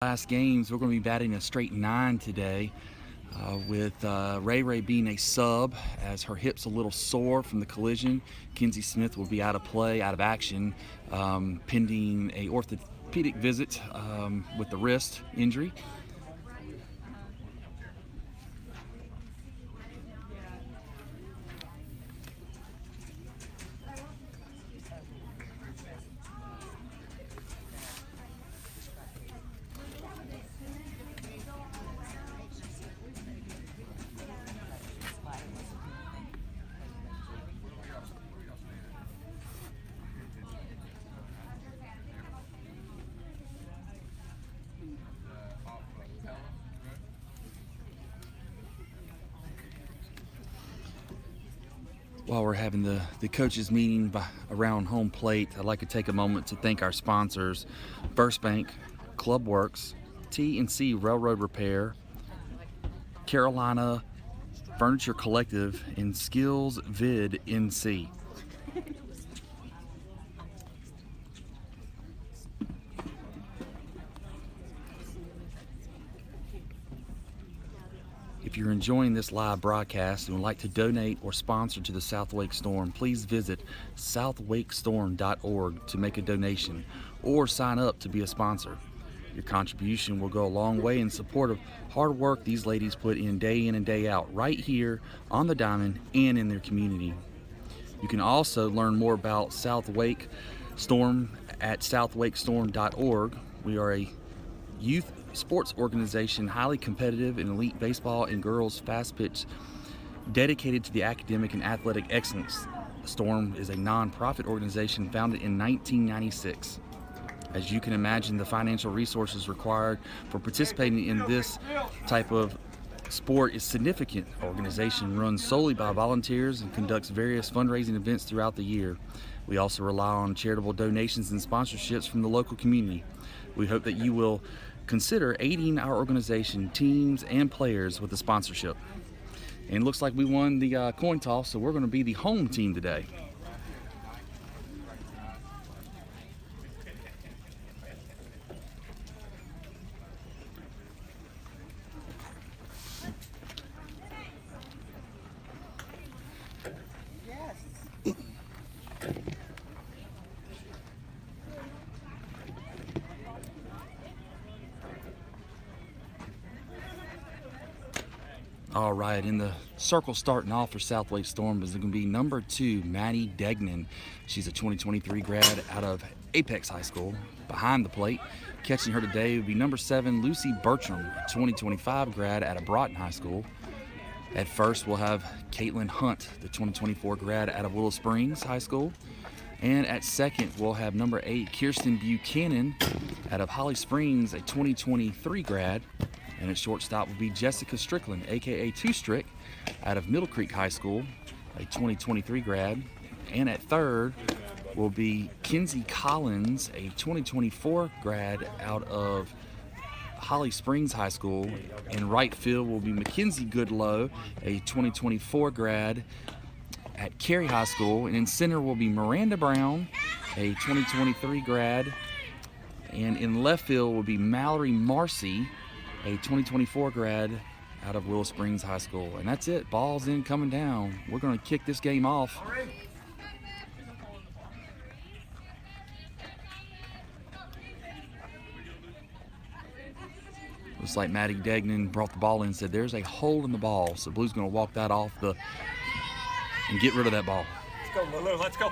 Last games, we're going to be batting a straight 9 today, with Ray being a sub as her hip's a little sore from the collision. Kenzie Smith will be out of play, out of action, pending a orthopedic visit with the wrist injury. While we're having the coaches meeting around home plate, I'd like to take a moment to thank our sponsors: First Bank, Clubworks, T&C Railroad Repair, Carolina Furniture Collective, and Skills Vid NC. If you're enjoying this live broadcast and would like to donate or sponsor to the South Wake Storm, please visit SWStormNavy.org to make a donation or sign up to be a sponsor. Your contribution will go a long way in support of hard work these ladies put in and day out, right here on the diamond and in their community. You can also learn more about South Wake Storm at SWStorm.org. We are a youth sports organization, highly competitive in elite baseball and girls fast pitch, dedicated to the academic and athletic excellence. Storm is a non-profit organization founded in 1996. As you can imagine, the financial resources required for participating in this type of sport is significant. The organization runs solely by volunteers and conducts various fundraising events throughout the year. We also rely on charitable donations and sponsorships from the local community. We hope that you will consider aiding our organization, teams, and players with a sponsorship. And it looks like we won the coin toss, so we're going to be the home team today. All right, in the circle starting off for South Wake Storm is going to be number 2, Maddie Degnan. She's a 2023 grad out of Apex High School. Behind the plate, catching her today would be number 7, Lucy Bertram, a 2025 grad out of Broughton High School. At first, we'll have Caitlin Hunt, the 2024 grad out of Willow Springs High School. And at second, we'll have number 8, Kirsten Buchanan out of Holly Springs, a 2023 grad. And at shortstop will be Jessica Strickland, aka Two Strick, out of Middle Creek High School, a 2023 grad. And at third will be Kenzie Collins, a 2024 grad out of Holly Springs High School. In right field will be Mackenzie Goodlow, a 2024 grad at Cary High School. And in center will be Miranda Brown, a 2023 grad. And in left field will be Mallory Marcy, a 2024 grad out of Willow Springs High School. And that's it. Ball's in, coming down. We're going to kick this game off. Looks like Maddie Degnan brought the ball in and said there's a hole in the ball. So Blue's going to walk that off and get rid of that ball. Let's go, Lulu. Let's go.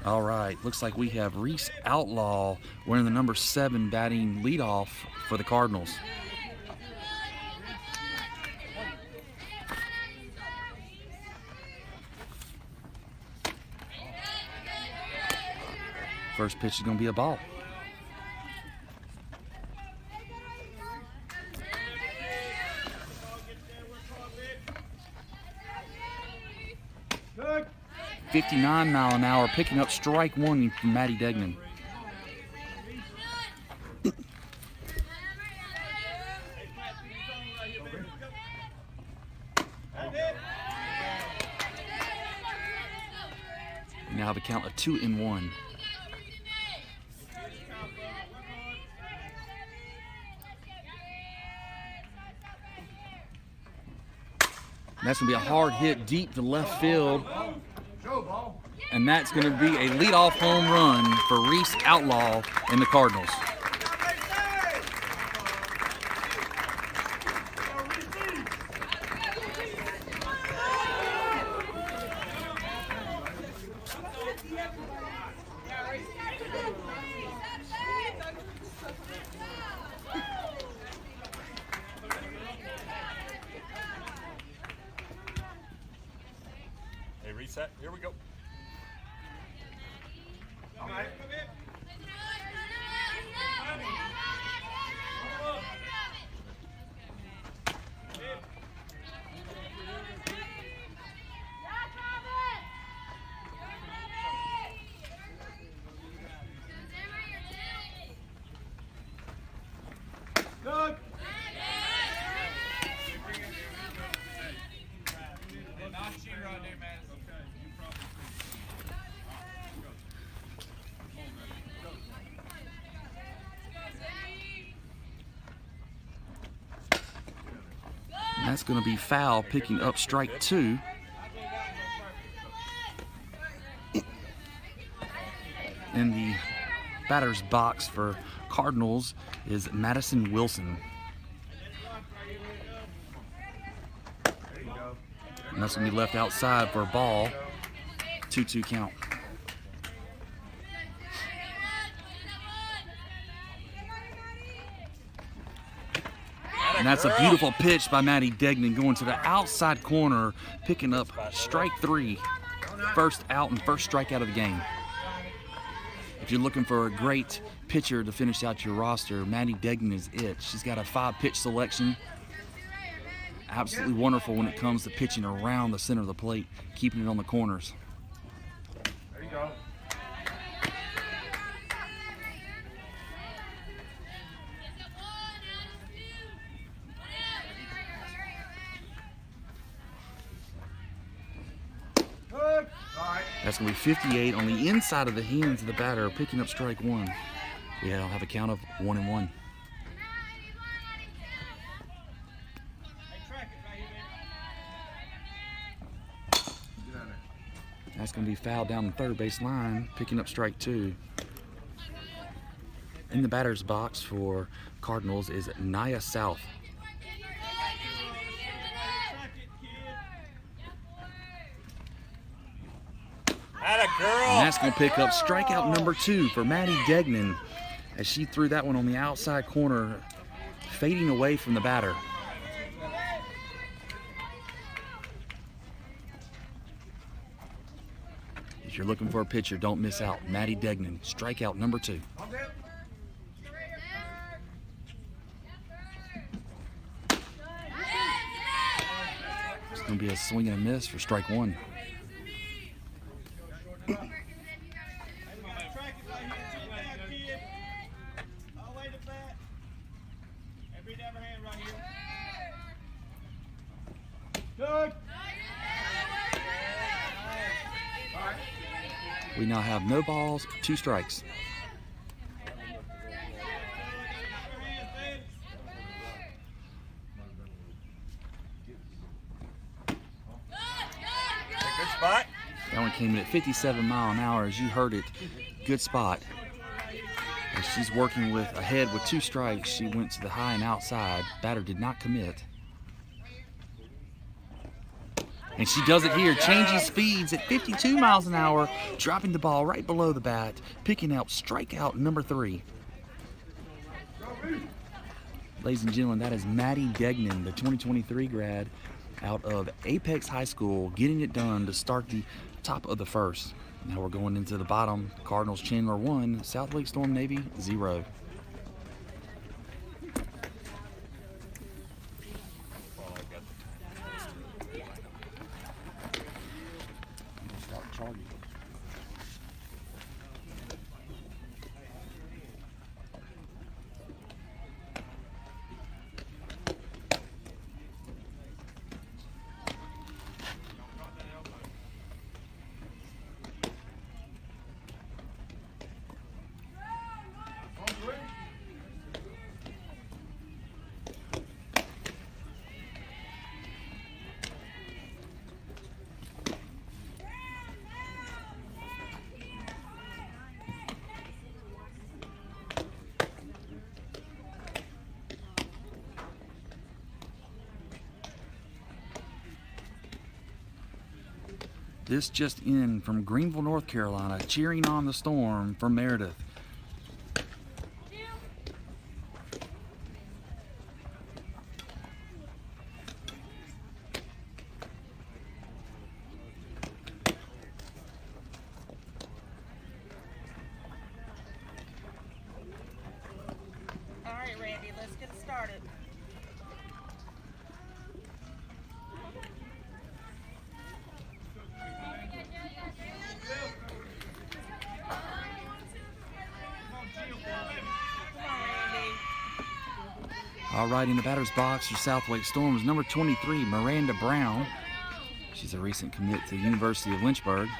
All right, looks like we have Reese Outlaw wearing the number 7 batting leadoff for the Cardinals. First pitch is going to be a ball. Good. 59 mile an hour, picking up strike 1 from Maddie Degnan. Now have a count of 2-1. That's going to be a hard hit deep to left field. And that's going to be a leadoff home run for Reese Outlaw and the Cardinals. Hey, reset. Here we go. All right. Good. And that's going to be foul, picking up strike 2. In the batter's box for Cardinals is Madison Wilson. And that's going to be left outside for a ball. 2-2 count. And that's a beautiful pitch by Maddie Degnan going to the outside corner, picking up strike 3. First out and first strikeout of the game. If you're looking for a great pitcher to finish out your roster, Maddie Degnan is it. She's got a 5-pitch selection. Absolutely wonderful when it comes to pitching around the center of the plate, keeping it on the corners. There you go. Good. All right. That's going to be 58 on the inside of the hands of the batter, picking up strike 1. Yeah, I'll have a count of 1-1. That's going to be fouled down the third base line, picking up strike 2. In the batter's box for Cardinals is Nia South. Atta girl. And that's going to pick up strikeout number 2 for Maddie Degnan as she threw that one on the outside corner, fading away from the batter. If you're looking for a pitcher, don't miss out. Maddie Degnan, strikeout number 2. It's going to be a swing and a miss for strike 1. Good. We now have no balls, 2 strikes. Good spot. That one came in at 57 mile an hour, as you heard it. Good spot. As she's working with ahead with 2 strikes, she went to the high and outside. Batter did not commit. And she does it here, changing speeds at 52 miles an hour, dropping the ball right below the bat, picking out strikeout number 3. Ladies and gentlemen, that is Maddie Degnan, the 2023 grad out of Apex High School, getting it done to start the top of the first. Now we're going into the bottom. Cardinals Chandler 1, SWStormNavy 0. This just in from Greenville, North Carolina, cheering on the Storm from Meredith. All right, Randy, let's get started. All right, in the batter's box for Southwake Storm is number 23, Miranda Brown. She's a recent commit to the University of Lynchburg.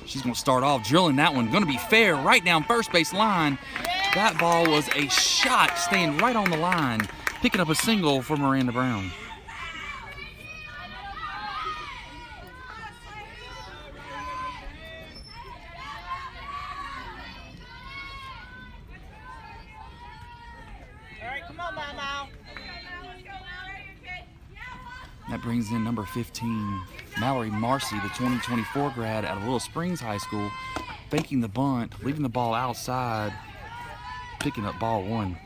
She's going to start off drilling that one. Going to be fair right down first base line. That ball was a shot staying right on the line, picking up a single for Miranda Brown. All right, come on, Mama. That brings in number 15, Mallory Marcy, the 2024 grad out of Little Springs High School, faking the bunt, leaving the ball outside, picking up ball one.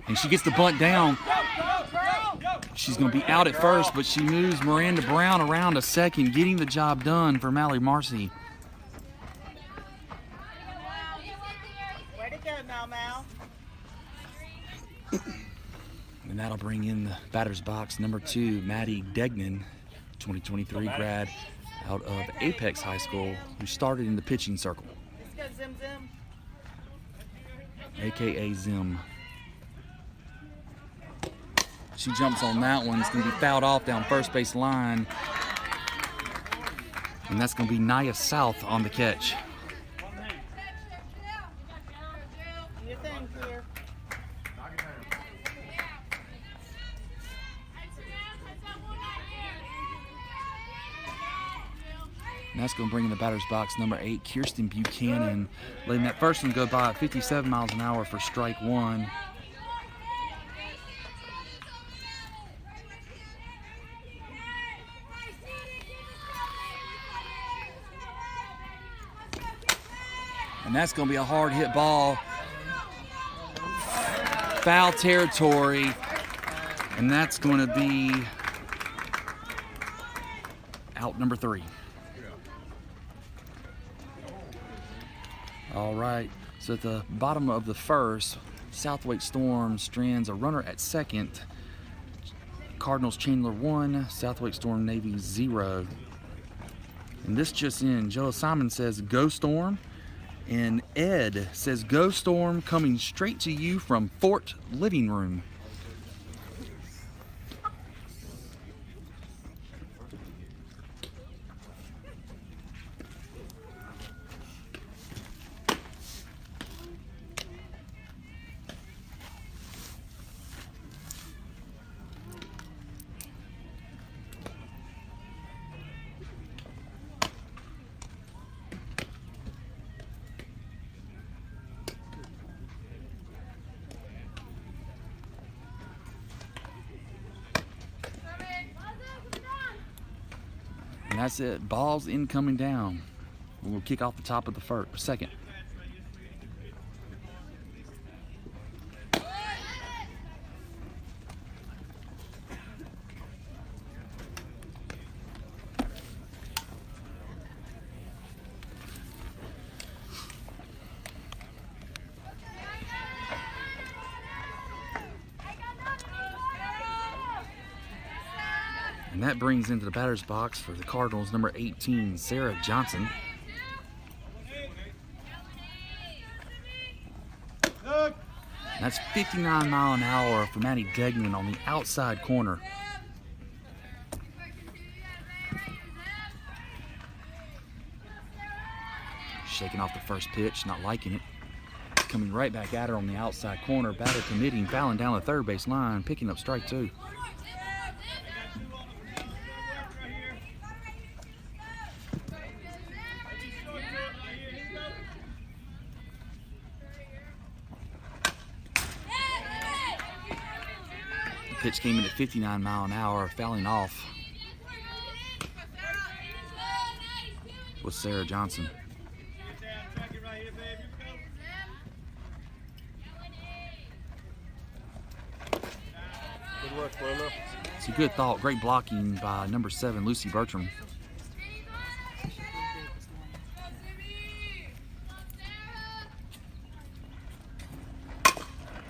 And she gets the bunt down. She's going to be out at first, but she moves Miranda Brown around a second, getting the job done for Mallory Marcy. Way to go, Mal. And that'll bring in the batter's box, number 2, Maddie Degnan, 2023 grad out of Apex High School, who started in the pitching circle, Let's go, Zim Zim. AKA Zim. She jumps on that one. It's going to be fouled off down first base line. And that's going to be Nia South on the catch. Do your thing here. And that's going to bring in the batter's box, number 8, Kirsten Buchanan, letting that first one go by at 57 miles an hour for strike one. And that's going to be a hard hit ball. Foul territory. And that's going to be out number 3. All right, so at the bottom of the first, Southwake Storm strands a runner at second. Cardinals Chandler 1, Southwake StormNavy 0. And this just in, Joe Simon says, "Go Storm." And Ed says, "Go Storm," coming straight to you from Fort Living Room. And that's it. Ball's incoming down. We'll kick off the top of the second. And that brings into the batter's box for the Cardinals, number 18, Sarah Johnson. And that's 59 mile an hour for Maddie Degnan on the outside corner. Shaking off the first pitch, not liking it. Coming right back at her on the outside corner. Batter committing, fouling down the third base line, picking up strike 2. Pitch came in at 59 mile an hour, fouling off with Sarah Johnson. Good work, Lolo. It's a good thought. Great blocking by number 7, Lucy Bertram.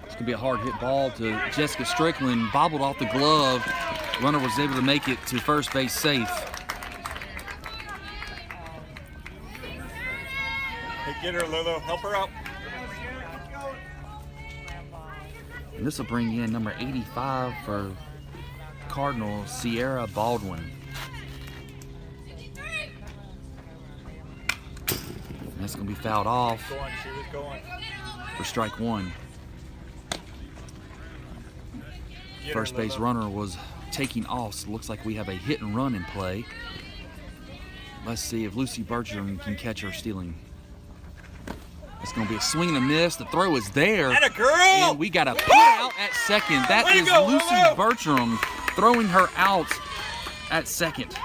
It's going to be a hard hit ball to Jessica Strickland. Bobbled off the glove. Runner was able to make it to first base safe. Hey, get her, Lolo. Help her out. And this will bring in number 85 for Cardinals, Sierra Baldwin. And that's going to be fouled off Go on, she was going. for strike 1. Get First her, base Lolo. runner was taking off, so it looks like we have a hit and run in play. Let's see if Lucy Bertram can catch her stealing. It's going to be a swing and a miss. The throw is there. Atta girl! And we got a put out at second. That Way to is go, Lucy Lolo! Bertram throwing her out at second.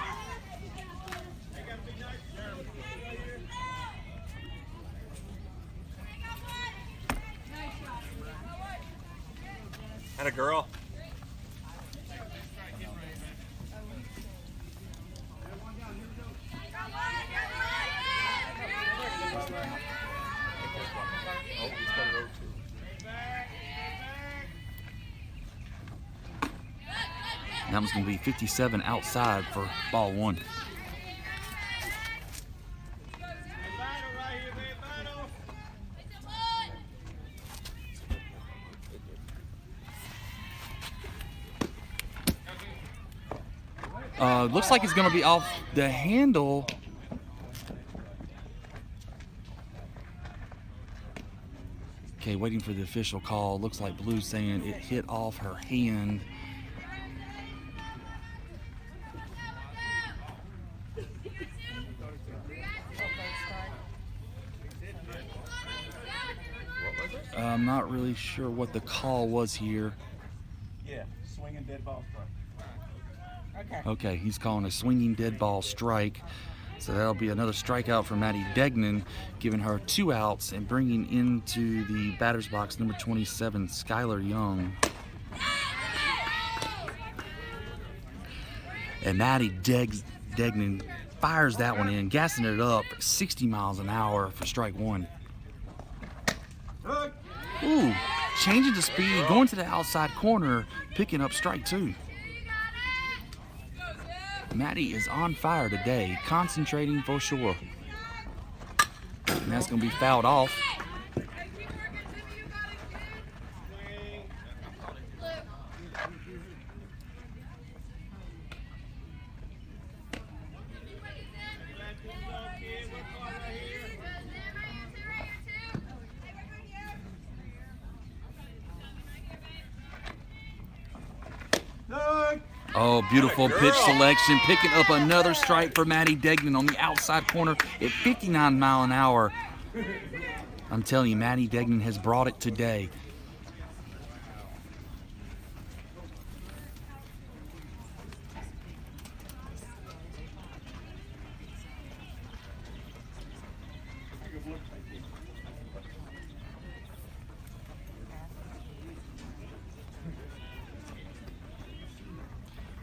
Atta girl. Oh, he's got it over too. And that one's going to be 57 outside for ball 1. Looks like it's going to be off the handle. Okay, waiting for the official call. Looks like Blue's saying it hit off her hand. What was it? I'm not really sure what the call was here. Yeah, swinging dead ball strike. Okay. Okay, he's calling a swinging dead ball strike. So that'll be another strikeout for Maddie Degnan, giving her 2 outs and bringing into the batter's box number 27, Skylar Young. And Maddie Degnan fires that one in, gassing it up 60 miles an hour for strike 1. Ooh, changing the speed, going to the outside corner, picking up strike 2. Maddie is on fire today, concentrating for sure. And that's going to be fouled off. Oh, beautiful pitch selection. Picking up another strike for Maddie Degnan on the outside corner at 59 mile an hour. I'm telling you, Maddie Degnan has brought it today.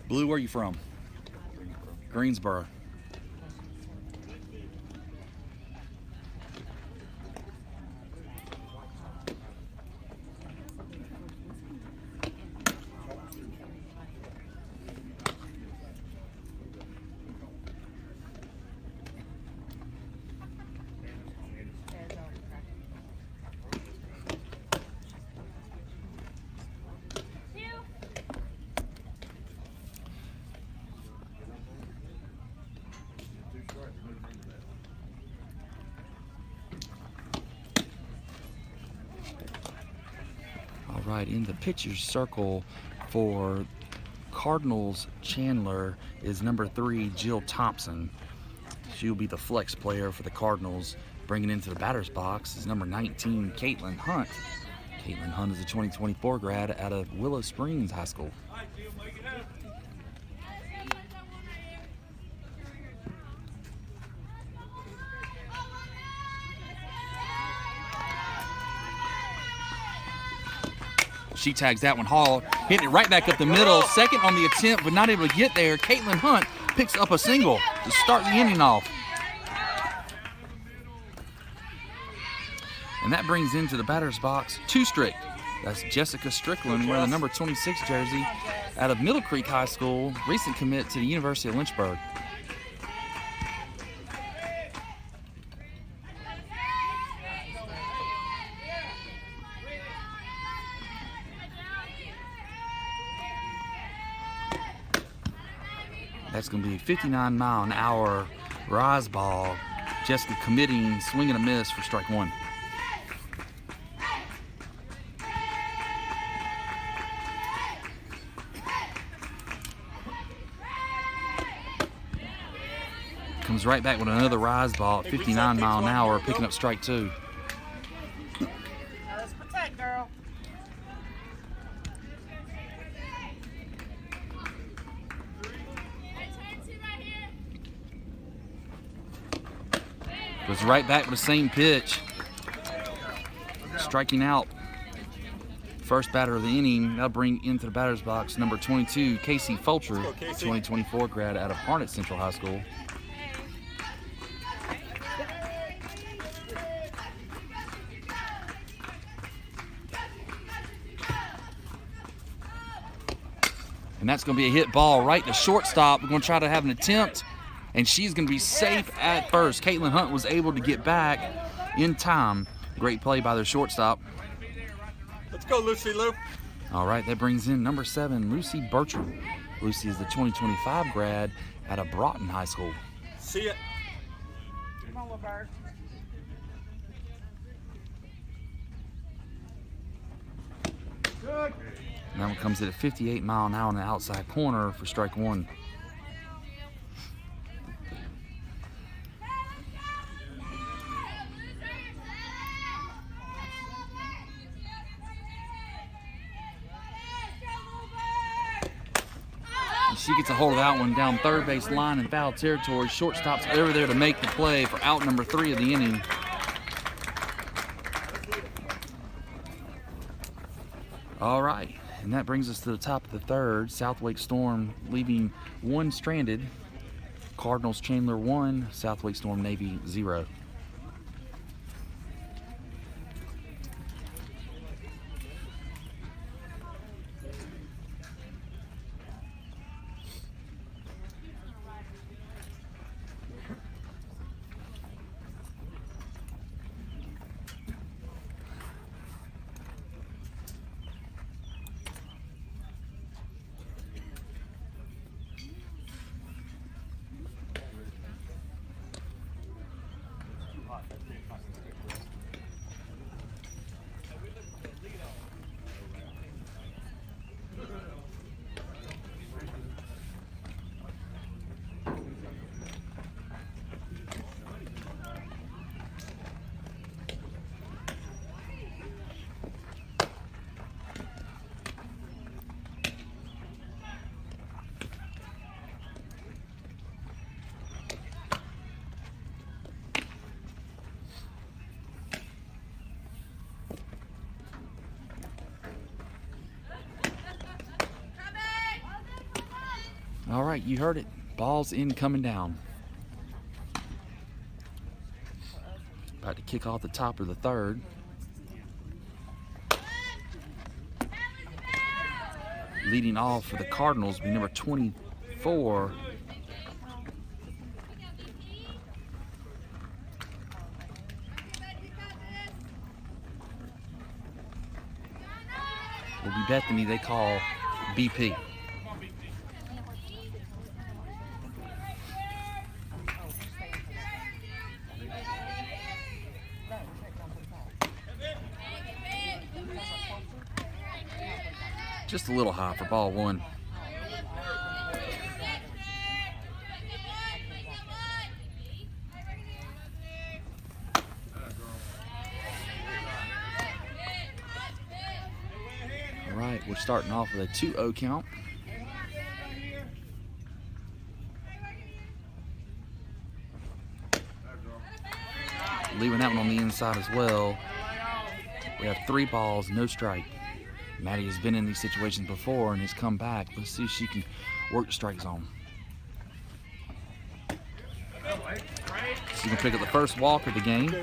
Blue, where are you from? Greensboro. All right, in the pitcher's circle for Cardinals Chandler is number 3, Jill Thompson. She'll be the flex player for the Cardinals. Bringing into the batter's box is number 19, Caitlin Hunt. Caitlin Hunt is a 2024 grad out of Willow Springs High School. She tags that one hard, hitting it right back up the middle. Second on the attempt, but not able to get there. Caitlin Hunt picks up a single to start the inning off. And that brings into the batter's box two strict. That's Jessica Strickland wearing the number 26 jersey out of Middle Creek High School, recent commit to the University of Lynchburg. That's going to be a 59-mile-an-hour rise ball. Jessica committing, swing and a miss for strike one. Comes right back with another rise ball at 59 mile an hour, picking up strike two. Now let's protect, girl. Goes right back with the same pitch. Striking out. First batter of the inning. That'll bring into the batter's box number 22, Casey Fulcher, 2024 grad out of Harnett Central High School. And that's going to be a hit ball right to shortstop. We're going to try to have an attempt, and she's going to be safe at first. Caitlin Hunt was able to get back in time. Great play by their shortstop. Let's go, Lucy Lou. All right, that brings in number 7, Lucy Bertram. Lucy is the 2025 grad out of Broughton High School. See ya. Come on, little bird. Good. And that one comes at a 58 mile an hour on the outside corner for strike one. And she gets a hold of that one down third base line in foul territory. Shortstop's over there to make the play for out number 3 of the inning. All right, and that brings us to the top of the third. South Wake Storm leaving 1 stranded. Cardinals Chandler 1, South Wake Storm Navy 0. All right, you heard it. Ball's in, coming down. About to kick off the top of the third. Leading off for the Cardinals will be number 24. Will be Bethany, they call BP. Just a little high for ball one. All right, we're starting off with a 2-0 count. Leaving that one on the inside as well. We have 3 balls, no strike. Maddie has been in these situations before and has come back. Let's see if she can work the strike zone. She can pick up the first walk of the game.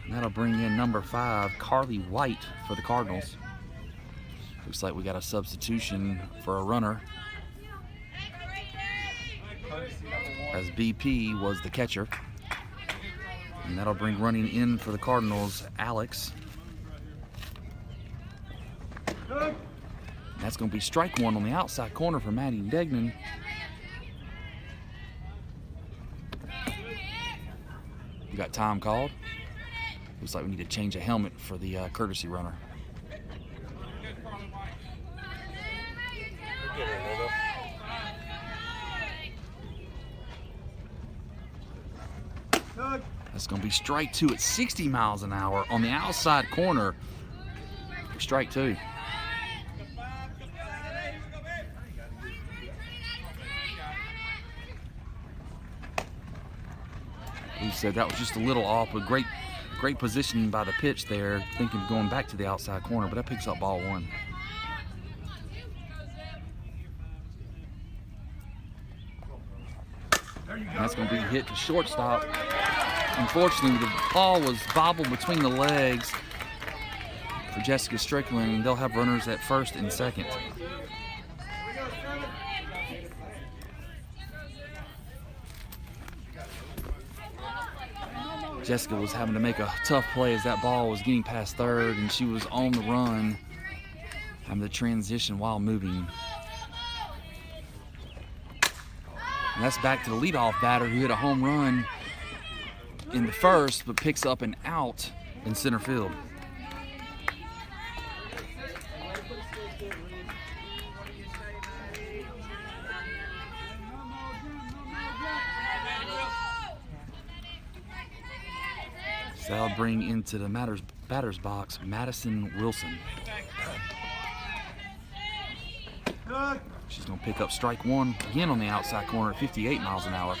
And that'll bring in number 5, Carly White, for the Cardinals. Looks like we got a substitution for a runner, as BP was the catcher. And that'll bring running in for the Cardinals, Alex. That's going to be strike 1 on the outside corner for Maddie Degnan. We got time called. Looks like we need to change a helmet for the courtesy runner. That's going to be strike 2 at 60 miles an hour on the outside corner. Strike 2. We said that was just a little off, but great positioning by the pitch there, thinking of going back to the outside corner, but that picks up ball 1. And that's going to be hit to shortstop. Unfortunately, the ball was bobbled between the legs for Jessica Strickland. They'll have runners at first and second. Jessica was having to make a tough play as that ball was getting past third, and she was on the run, having to transition while moving. And that's back to the leadoff batter who hit a home run in the first, but picks up an out in center field. So that'll bring into the batter's box Madison Wilson. She's going to pick up strike 1 again on the outside corner at 58 miles an hour.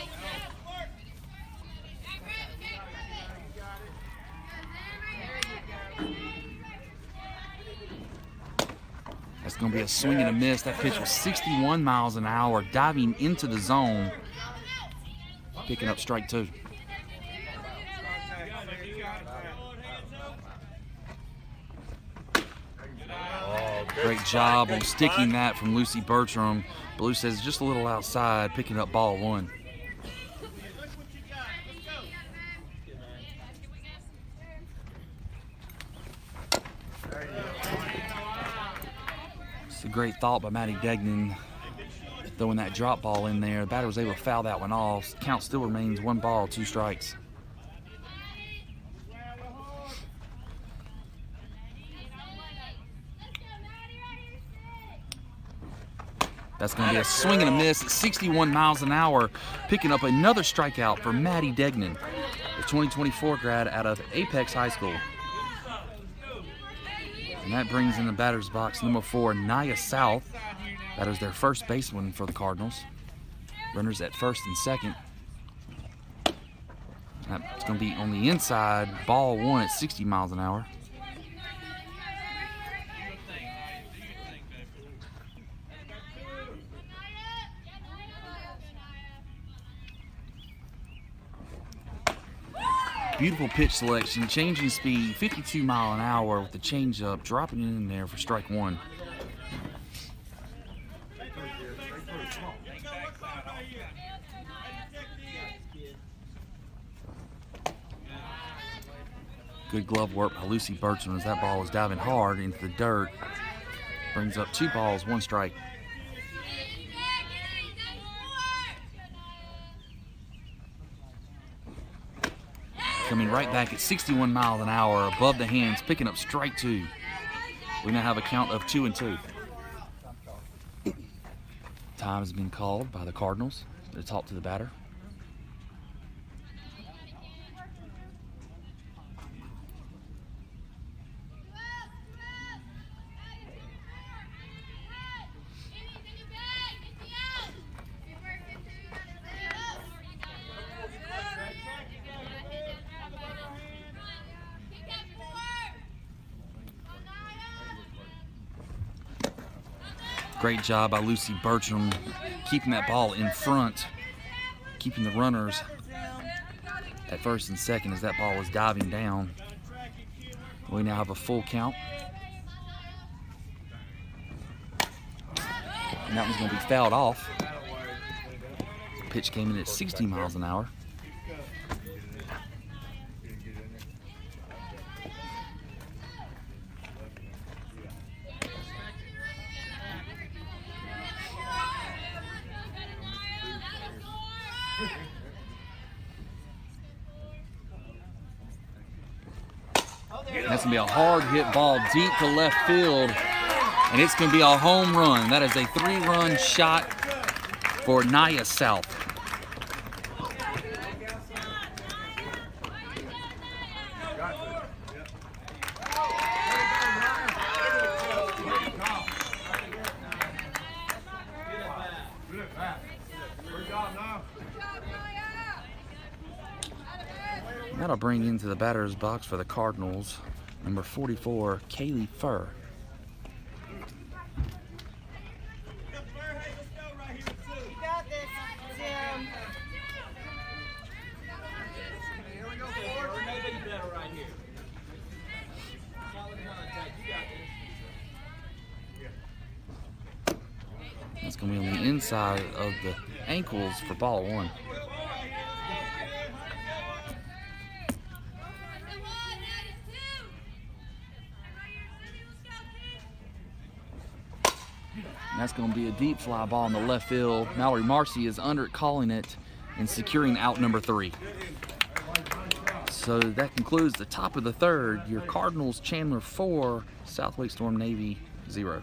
That's going to be a swing and a miss. That pitch was 61 miles an hour, diving into the zone, picking up strike 2. Great job on sticking that from Lucy Bertram. Blue says just a little outside, picking up ball 1. It's a great thought by Maddie Degnan, throwing that drop ball in there. The batter was able to foul that one off. Count still remains 1 ball, 2 strikes. That's going to be a swing and a miss at 61 miles an hour, picking up another strikeout for Maddie Degnan, the 2024 grad out of Apex High School. And that brings in the batter's box number 4, Nia South. That is their first baseman for the Cardinals. Runners at first and second. That's going to be on the inside, ball 1 at 60 miles an hour. Beautiful pitch selection, changing speed, 52 mile an hour with the changeup, dropping it in there for strike 1. Good glove work by Lucy Bertram as that ball was diving hard into the dirt. Brings up 2 balls, 1 strike. Coming right back at 61 miles an hour, above the hands, picking up strike 2. We now have a count of 2-2. Time has been called by the Cardinals to talk to the batter. Great job by Lucy Bertram keeping that ball in front, keeping the runners at first and second as that ball was diving down. We now have a full count. And that one's going to be fouled off. Pitch came in at 60 miles an hour. That's going to be a hard hit ball deep to left field, and it's going to be a home run. That is a 3-run shot for Naya South. That'll bring into the batter's box for the Cardinals, number 44, Kaylee Furr. You got this, Tim. That's going to be on the inside of the ankles for ball one. And that's going to be a deep fly ball in the left field. Mallory Marcy is under it, calling it, and securing out number 3. So that concludes the top of the third. Your Cardinals, Chandler 4, SWStormNavy 0.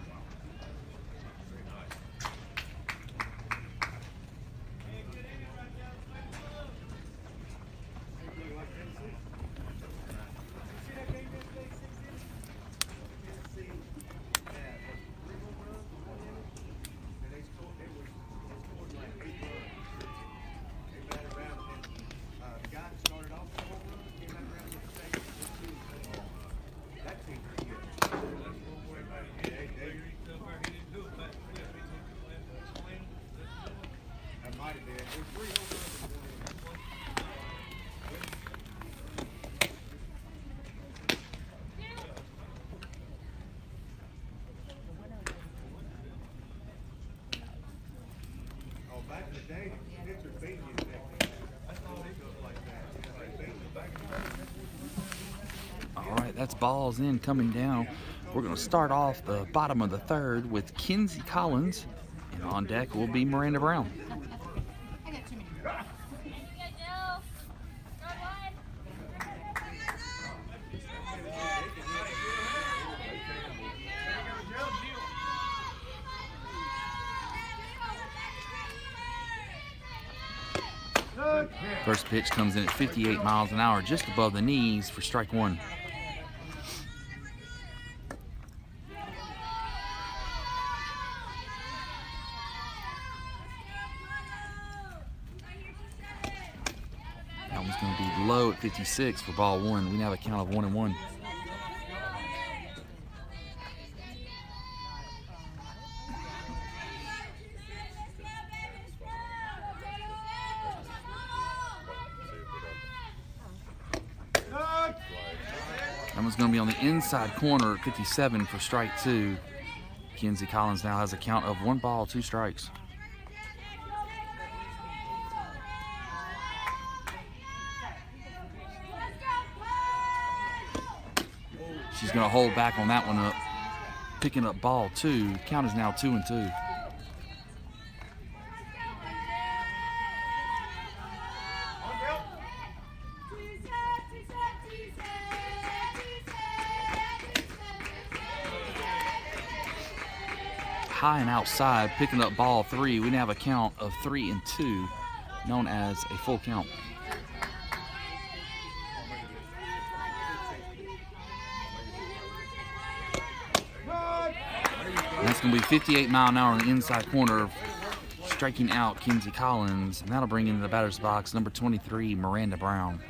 All right, that's balls in coming down. We're going to start off the bottom of the third with Kinsey Collins, and on deck will be Miranda Brown. First pitch comes in at 58 miles an hour, just above the knees for strike 1. That one's going to be low at 56 for ball 1. We now have a count of 1-1. That one's going to be on the inside corner at 57 for strike 2. Kinsey Collins now has a count of 1 ball, 2 strikes. She's going to hold back on that one up, picking up ball 2. Count is now 2-2. High and outside, picking up ball 3. We now have a count of 3-2, known as a full count. And that's going to be 58 mile an hour on the inside corner, striking out Kinsey Collins, and that'll bring into the batter's box number 23, Miranda Brown.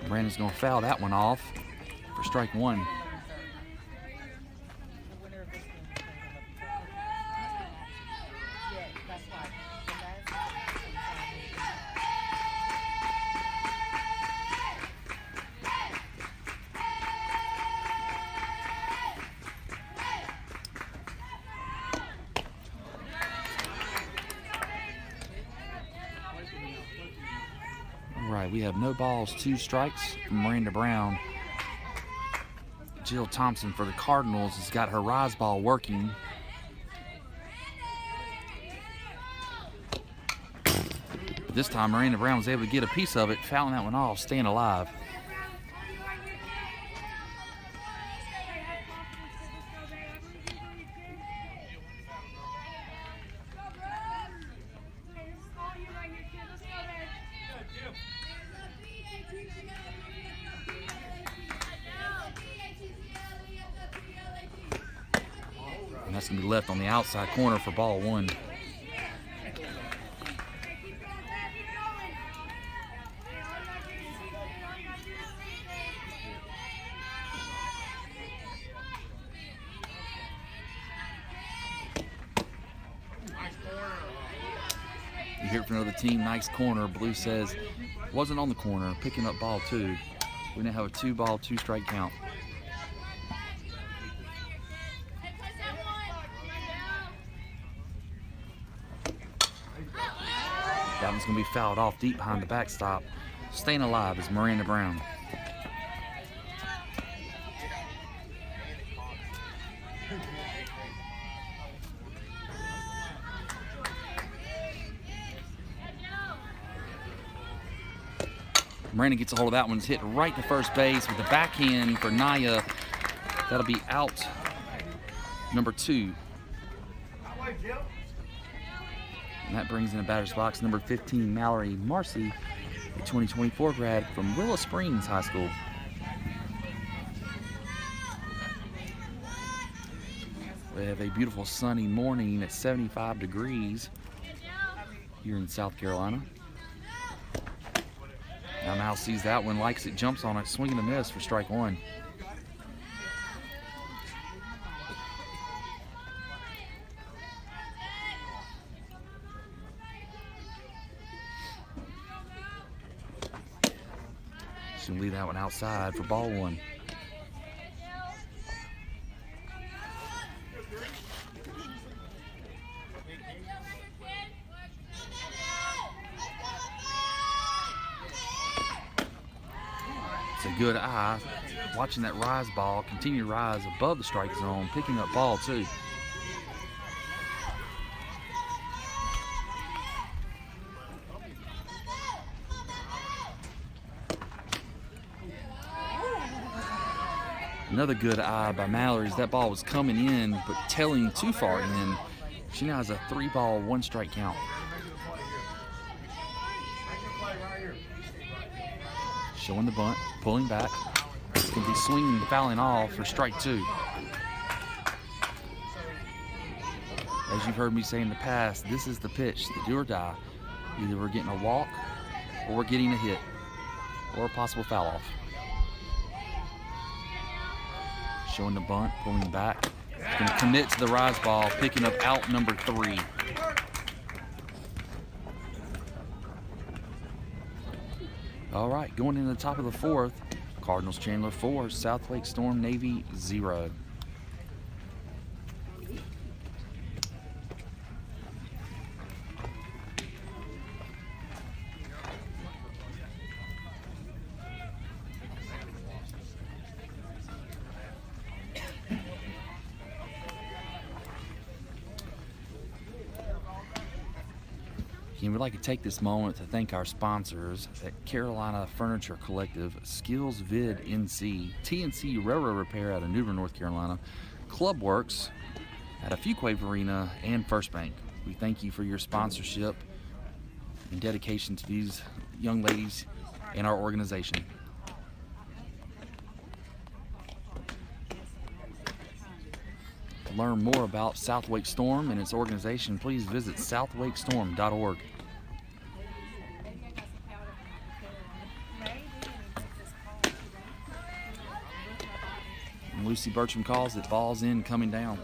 Brandon's going to foul that one off for strike one. The winner of this game is going to have yeah, that's why. All right, we have no balls, 2 strikes from Miranda Brown. Jill Thompson for the Cardinals has got her rise ball working. This time Miranda Brown was able to get a piece of it, fouling that one off, staying alive. And that's going to be left on the outside corner for ball one. You hear it from another team, nice corner. Blue says, wasn't on the corner, picking up ball 2. We now have a 2-ball, 2-strike count. That one's going to be fouled off deep behind the backstop. Staying alive is Miranda Brown. Miranda gets a hold of that one. It's hit right to first base with the backhand for Naya. That'll be out number 2. And that brings in a batter's box number 15, Mallory Marcy, a 2024 grad from Willow Springs High School. We have a beautiful sunny morning at 75 degrees here in South Carolina. Now Mal sees that one, likes it, jumps on it, swing and a miss for strike one. She's gonna leave that one outside for ball one. It's a good eye, watching that rise ball continue to rise above the strike zone, picking up ball 2. Another good eye by Mallory as that ball was coming in, but tailing too far in. She now has a 3-ball, 1-strike count. Showing the bunt, pulling back. It's going to be swinging and fouling off for strike 2. As you've heard me say in the past, this is the pitch, the do or die. Either we're getting a walk, or we're getting a hit, or a possible foul off. Showing the bunt, pulling back. Going to commit to the rise ball, picking up out number 3. All right, going into the top of the 4th, Cardinals Chandler 4, SWStormNavy 0. And we'd like to take this moment to thank our sponsors at Carolina Furniture Collective, Skills Vid NC, TNC Railroad Repair out of New Bern, North Carolina, Clubworks at a Fuquay Arena, and First Bank. We thank you for your sponsorship and dedication to these young ladies and our organization. To learn more about South Wake Storm and its organization, please visit southwakestorm.org. And Lucy Bertram calls it, ball's in, coming down.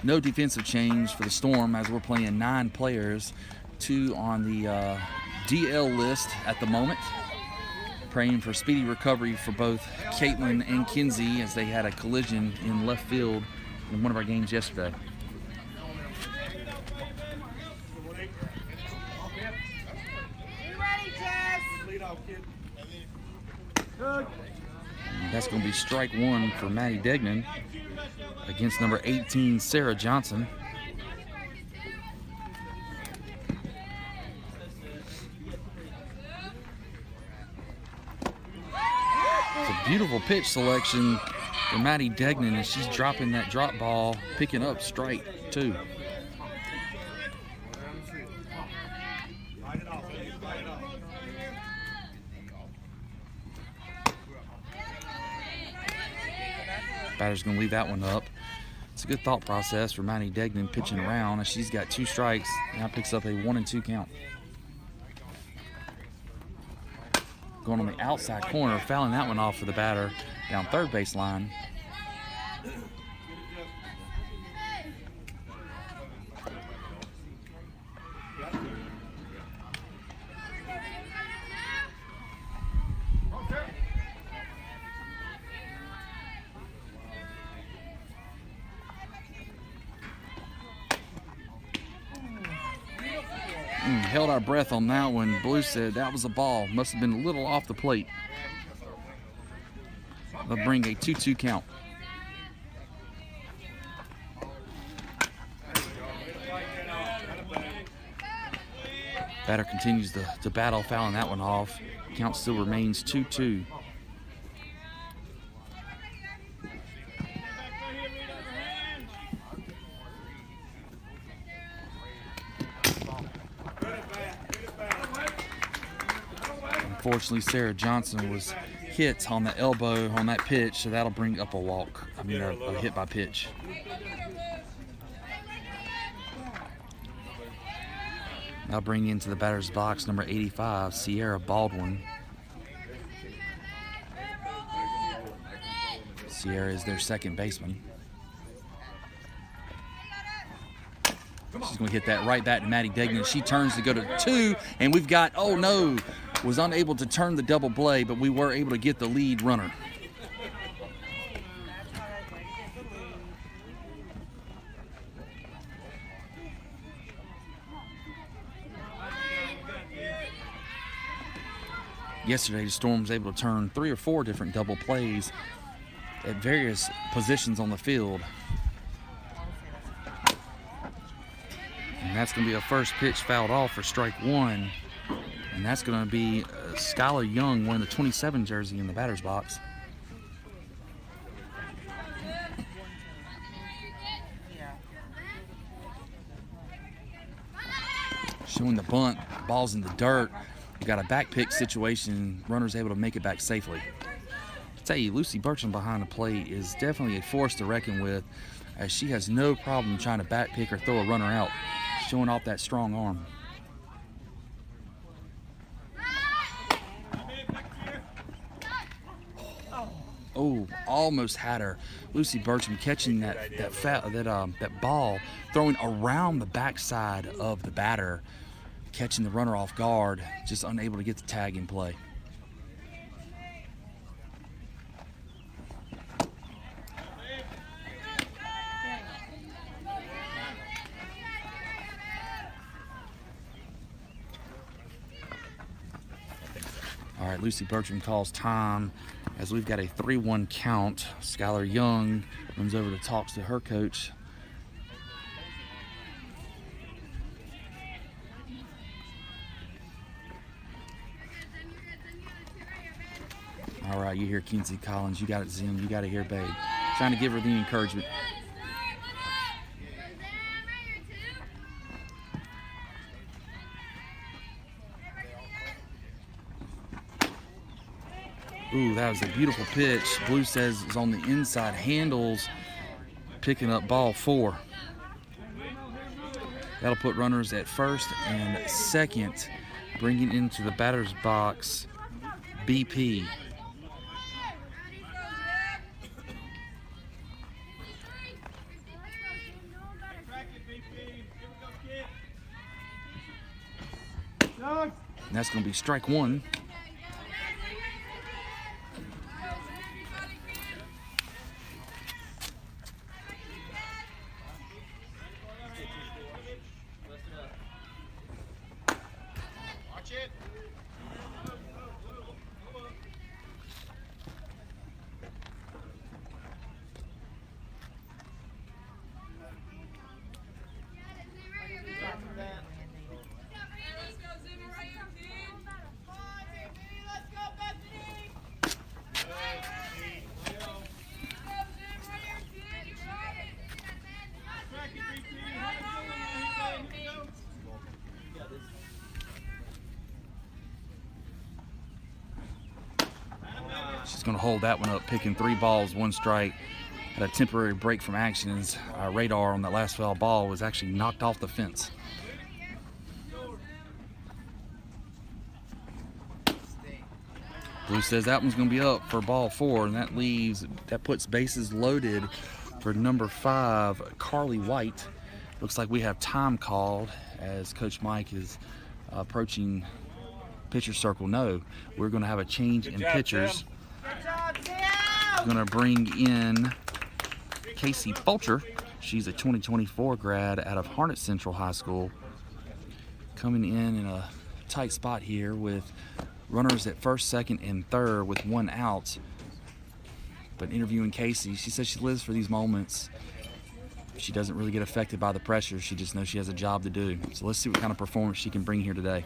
No defensive change for the Storm as we're playing 9 players, 2 on the DL list at the moment. Praying for speedy recovery for both Caitlin and Kinsey as they had a collision in left field in one of our games yesterday. That's going to be strike 1 for Maddie Degnan against number 18, Sarah Johnson. It's a beautiful pitch selection for Maddie Degnan as she's dropping that drop ball, picking up strike 2. Batter's going to leave that one up. It's a good thought process for Maddie Degnan pitching around as she's got 2 strikes. Now picks up a 1-2 count. Going on the outside corner, fouling that one off for the batter down third base line. Held our breath on that one. Blue said that was a ball. Must have been a little off the plate. They'll bring a 2-2 count. Batter continues to battle, fouling that one off. Count still remains 2-2. Unfortunately, Sarah Johnson was hit on the elbow on that pitch, so that'll bring up a walk. I mean, a hit by pitch. Now bring into the batter's box number 85, Sierra Baldwin. Sierra is their second baseman. She's going to hit that right back to Maddie Degnan. She turns to go to 2, and we've got, oh no, was unable to turn the double play, but we were able to get the lead runner. Yesterday, the Storm was able to turn 3 or 4 different double plays at various positions on the field. And that's going to be a first pitch fouled off for strike 1. And that's going to be Skylar Young wearing the 27 jersey in the batter's box. Showing the bunt, ball's in the dirt. We got a back pick situation. Runner's able to make it back safely. I tell you, Lucy Bertram behind the plate is definitely a force to reckon with, as she has no problem trying to back pick or throw a runner out, showing off that strong arm. Oh, almost had her. Lucy Bertram catching that ball, throwing around the backside of the batter, catching the runner off guard, just unable to get the tag in play. All right, Lucy Bertram calls time as we've got a 3-1 count. Skylar Young runs over to talks to her coach. All right, you hear Kinsey Collins. You got it, Zim. You got it here, babe. Trying to give her the encouragement. Ooh, that was a beautiful pitch. Blue says it's on the inside, handles picking up ball 4. That'll put runners at first and second, bringing into the batter's box BP. Doug. And that's going to be strike 1. Watch it. She's going to hold that one up, picking 3 balls, 1 strike. Had a temporary break from action as our radar on that last foul ball was actually knocked off the fence. Blue says that one's going to be up for ball 4, and that puts bases loaded for number 5, Carly White. Looks like we have time called as Coach Mike is approaching pitcher circle. No, we're going to have a change in pitchers. We're going to bring in Casey Fulcher. She's a 2024 grad out of Harnett Central High School. Coming in a tight spot here with runners at first, second, and third with 1 out. But interviewing Casey, she says she lives for these moments. She doesn't really get affected by the pressure. She just knows she has a job to do. So let's see what kind of performance she can bring here today.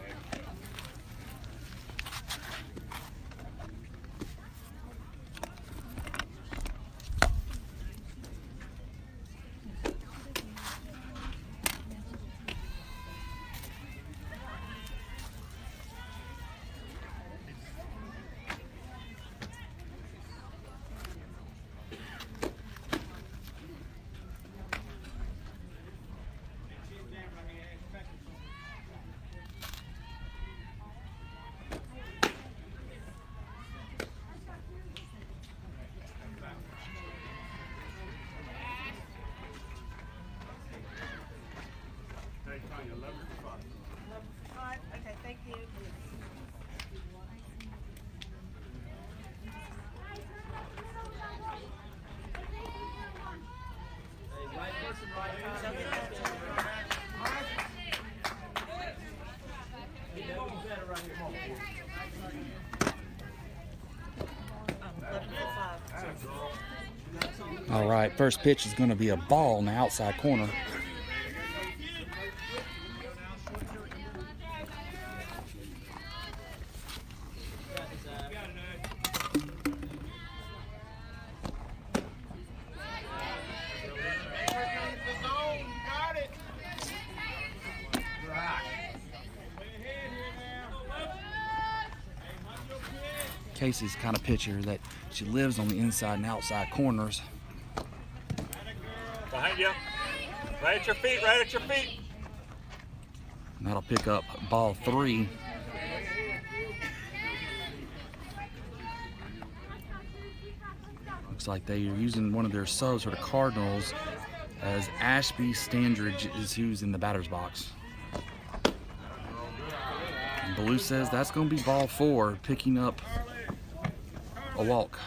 Okay, thank you. All right, first pitch is going to be a ball in the outside corner. Casey's the kind of pitcher that she lives on the inside and outside corners. Behind you. Right at your feet, right at your feet. And that'll pick up ball 3. Looks like they are using one of their subs for the Cardinals, as Ashby Standridge is who's in the batter's box. And Blue says that's going to be ball 4, picking up a walk.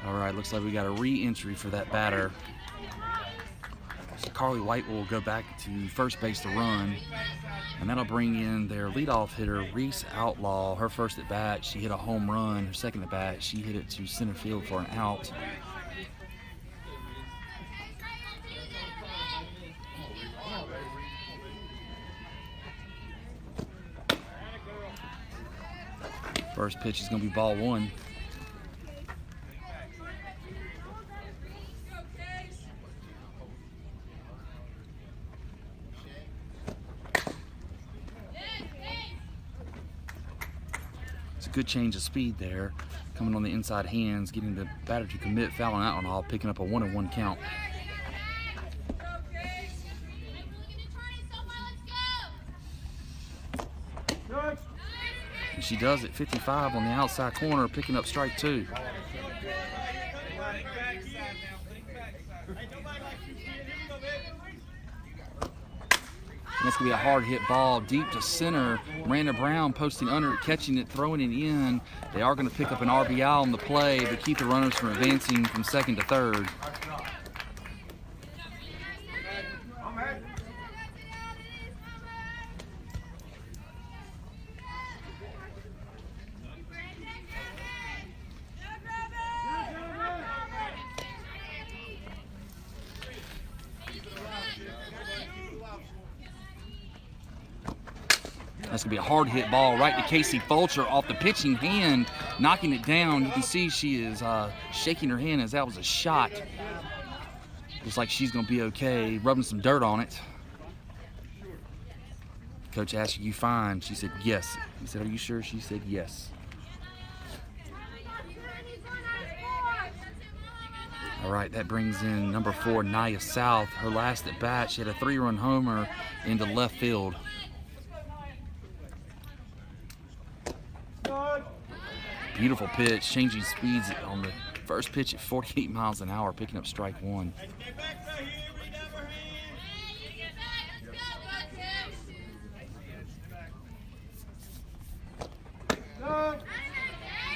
All right, looks like we got a re-entry for that batter. So Carly White will go back to first base to run, and that'll bring in their leadoff hitter, Reese Outlaw. Her first at bat, she hit a home run. Her second at bat, she hit it to center field for an out. First pitch is going to be ball 1. Good change of speed there. Coming on the inside hands, getting the batter to commit, fouling out on all, picking up a 1-1 count. And she does it, 55 on the outside corner, picking up strike 2. That's going to be a hard hit ball deep to center. Miranda Brown posting under it, catching it, throwing it in. They are going to pick up an RBI on the play, but keep the runners from advancing from second to third. That's going to be a hard hit ball right to Casey Fulcher off the pitching hand, knocking it down. You can see she is shaking her hand as that was a shot. Looks like she's going to be okay, rubbing some dirt on it. Coach asked, "Are you fine?" She said, "Yes." He said, "Are you sure?" She said, "Yes." All right, that brings in number 4, Nia South. Her last at bat, she had a 3-run homer into left field. Beautiful pitch, changing speeds on the first pitch at 48 miles an hour, picking up strike 1.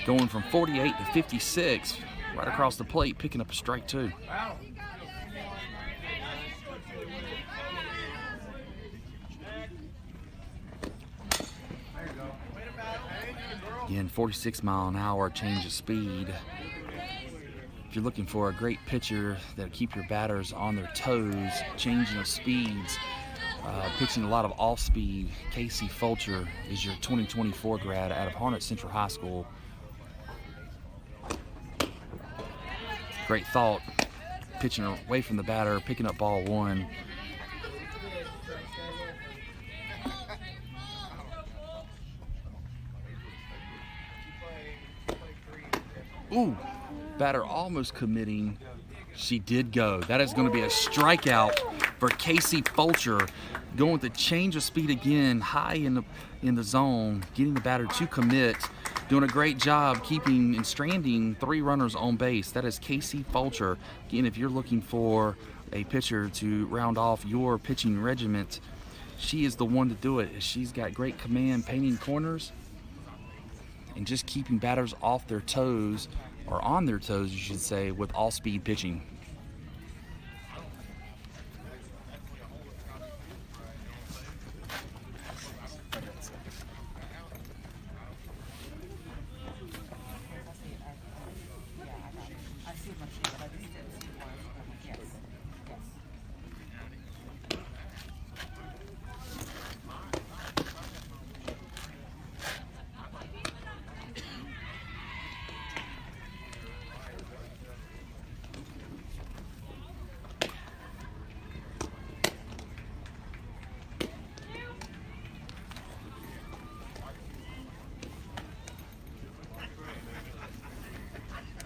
Going from 48 to 56, right across the plate, picking up a strike 2. Again, 46 mile an hour change of speed. If you're looking for a great pitcher that'll keep your batters on their toes, changing of speeds, pitching a lot of off speed, Casey Fulcher is your 2024 grad out of Harnett Central High School. Great thought, pitching away from the batter, picking up ball 1. Ooh, batter almost committing. She did go. That is going to be a strikeout for Casey Fulcher. Going with the change of speed again, high in the zone, getting the batter to commit. Doing a great job keeping and stranding 3 runners on base. That is Casey Fulcher. Again, if you're looking for a pitcher to round off your pitching regiment, she is the one to do it. She's got great command, painting corners, and just keeping batters off their toes, or on their toes, you should say, with all-speed pitching.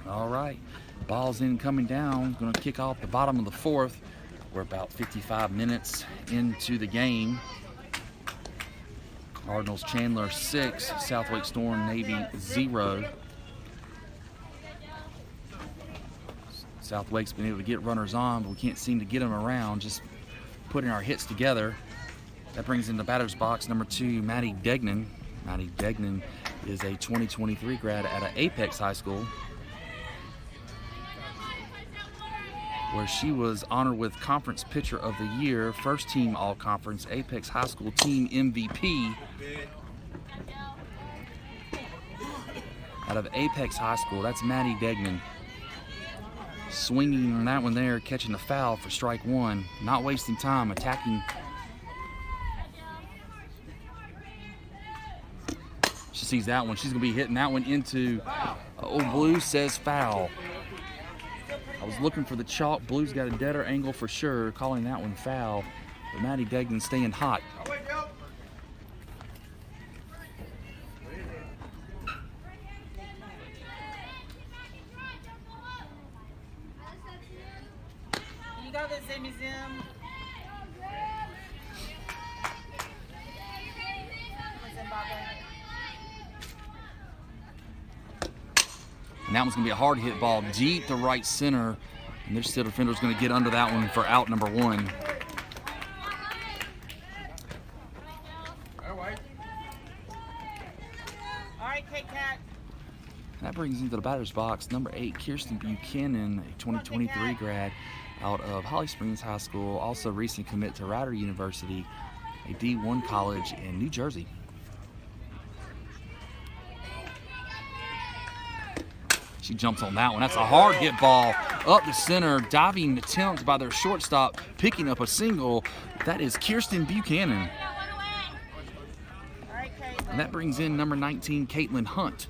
All right, ball's in coming down. Going to kick off the bottom of the 4th. We're about 55 minutes into the game. Cardinals Chandler 6, SWStormNavy 0. Southwake's been able to get runners on, but we can't seem to get them around, just putting our hits together. That brings in the batter's box number 2, Maddie Degnan. Maddie Degnan is a 2023 grad out of Apex High School, where she was honored with Conference Pitcher of the Year, first team All-Conference, Apex High School team MVP. Out of Apex High School, that's Maddie Degnan. Swinging on that one there, catching the foul for strike 1. Not wasting time, attacking. She sees that one. She's going to be hitting that one into, Blue says foul. I was looking for the chalk. Blue's got a deader angle for sure, calling that one foul. But Maddie Degnan staying hot. you go to the Zoo Museum? And that one's going to be a hard hit ball deep to right center. And their still defender's going to get under that one for out number 1. All right, Kate Cat. That brings into the batter's box number 8, Kirsten Buchanan, a 2023 grad out of Holly Springs High School, also recent commit to Rider University, a D1 college in New Jersey. She jumps on that one. That's a hard hit ball up the center. Diving attempt by their shortstop, picking up a single. That is Kirsten Buchanan. And that brings in number 19, Caitlin Hunt.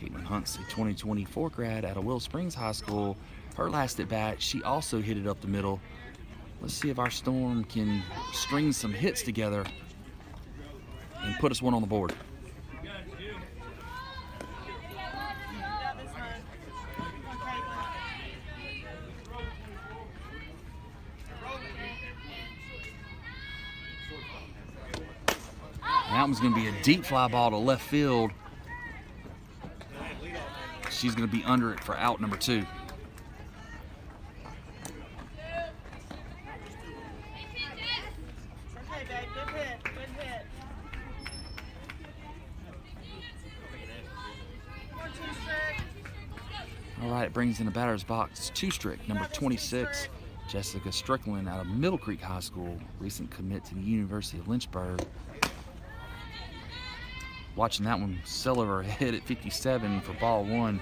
Caitlin Hunt's a 2024 grad out of Will Springs High School. Her last at bat, she also hit it up the middle. Let's see if our Storm can string some hits together and put us one on the board. That one's going to be a deep fly ball to left field. She's going to be under it for out number 2. Okay, babe. Good hit. Good hit. 1-2 strict. All right, it brings in the batter's box 2 strict, number 26, Jessica Strickland out of Middle Creek High School, recent commit to the University of Lynchburg. Watching that one sail over her head at 57 for ball 1.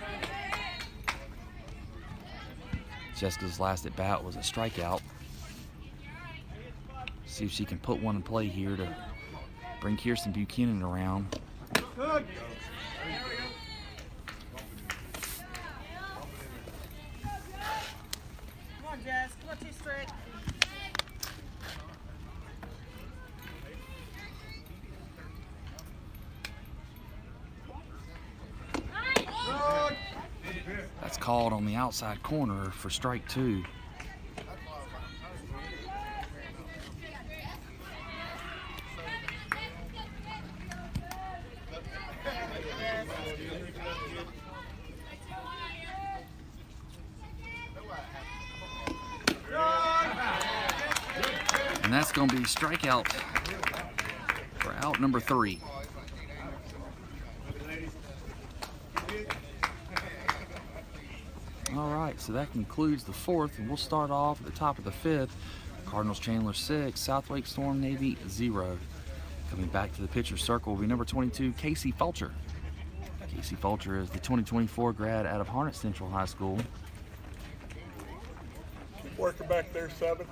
Jessica's last at bat was a strikeout. See if she can put one in play here to bring Kirsten Buchanan around. Good. Come on, Jess. Come on, 2 strict. That's called on the outside corner for strike 2. And that's going to be strikeout for out number 3. All right, so that concludes the 4th, and we'll start off at the top of the 5th. Cardinals Chandler 6, SWStormNavy 0. Coming back to the pitcher's circle will be number 22, Casey Fulcher. Casey Fulcher is the 2024 grad out of Harnett Central High School. Keep working back there, 7.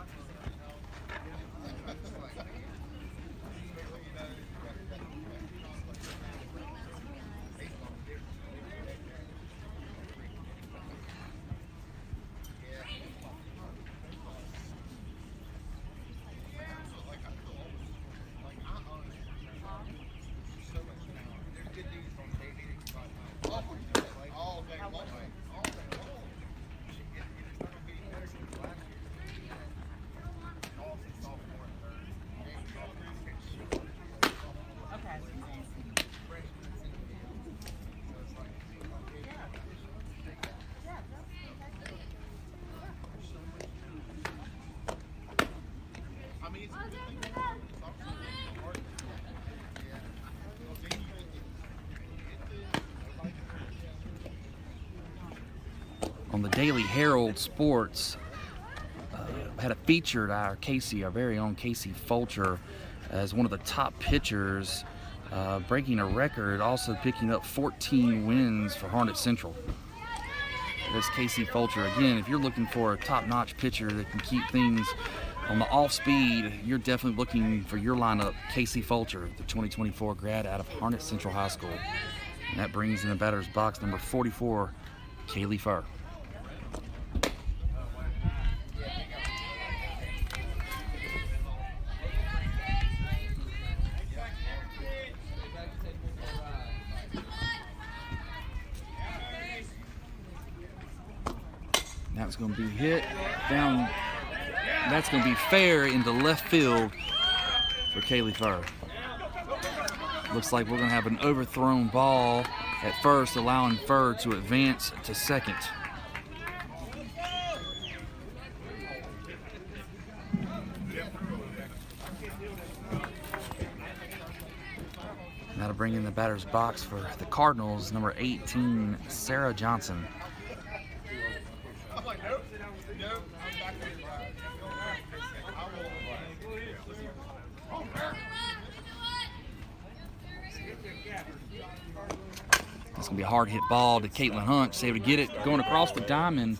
On the Daily Herald Sports, had a featured our Casey, our very own Casey Fulcher, as one of the top pitchers, breaking a record, also picking up 14 wins for Harnett Central. This Casey Fulcher, again, if you're looking for a top-notch pitcher that can keep things on the off-speed, you're definitely looking for your lineup, Casey Fulcher, the 2024 grad out of Harnett Central High School. And that brings in the batter's box number 44, Kaylee Furr. That's going to be hit down That's going to be fair into left field for Kaylee Furr. Looks like we're going to have an overthrown ball at first, allowing Furr to advance to second. Now to bring in the batter's box for the Cardinals, number 18, Sarah Johnson. It's going to be a hard hit ball to Caitlin Hunt. She's able to get it going across the diamond.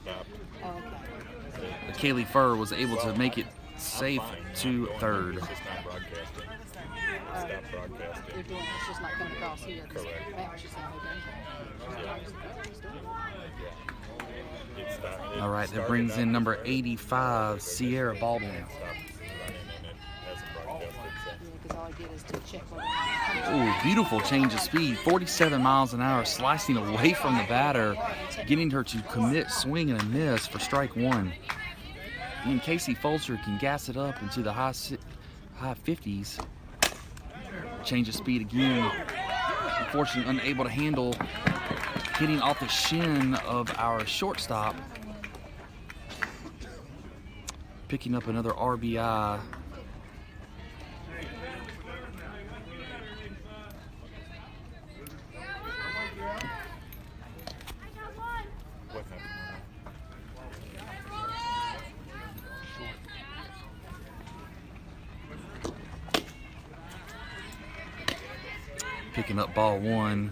But Kaylee Furr was able to make it safe to third. They're doing it's just not coming across here. Correct. All right, that brings in number 85, Sierra Baldwin. Ooh, beautiful change of speed, 47 miles an hour, slicing away from the batter, getting her to commit swing and a miss for strike one. And Casey Fulcher can gas it up into the high 50s. Change of speed again. Unfortunately, unable to handle, hitting off the shin of our shortstop. Picking up another RBI. Picking up ball one.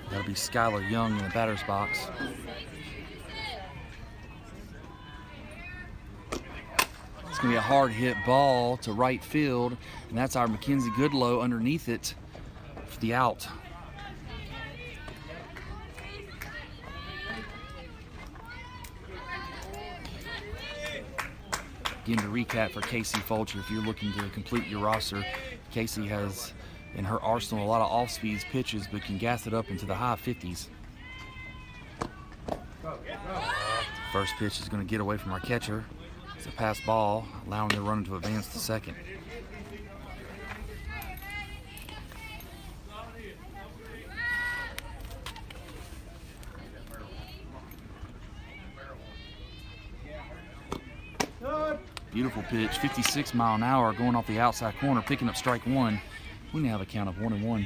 That'll be Skylar Young in the batter's box. It's going to be a hard hit ball to right field, and that's our Mackenzie Goodlow underneath it for the out. Again, to recap for Casey Fulcher, if you're looking to complete your roster, Casey has in her arsenal a lot of off-speed pitches, but can gas it up into the high 50s. First pitch is going to get away from our catcher. It's a pass ball, allowing the runner to advance to second. Beautiful pitch, 56 mile an hour, going off the outside corner, picking up strike one. We now have a count of 1-1.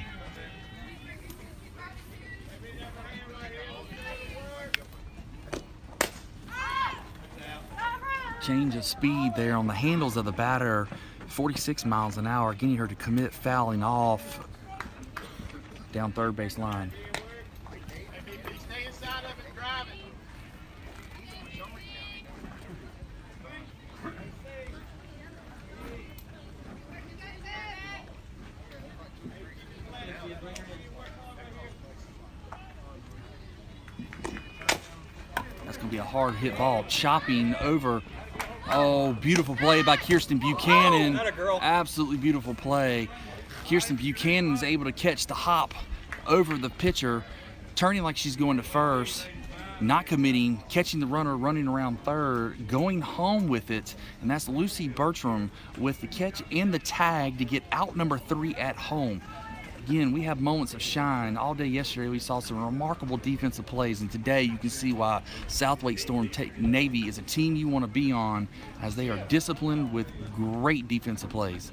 Change of speed there on the handles of the batter, 46 miles an hour, getting her to commit fouling off down third base line. Stay inside of it and drive it. That's going to be a hard hit ball, chopping over. Oh, beautiful play by Kirsten Buchanan. Absolutely beautiful play. Kirsten Buchanan is able to catch the hop over the pitcher, turning like she's going to first, not committing, catching the runner running around third, going home with it, and that's Lucy Bertram with the catch and the tag to get out number 3 at home. Again, we have moments of shine. All day yesterday we saw some remarkable defensive plays, and today you can see why SWStormNavy is a team you want to be on, as they are disciplined with great defensive plays.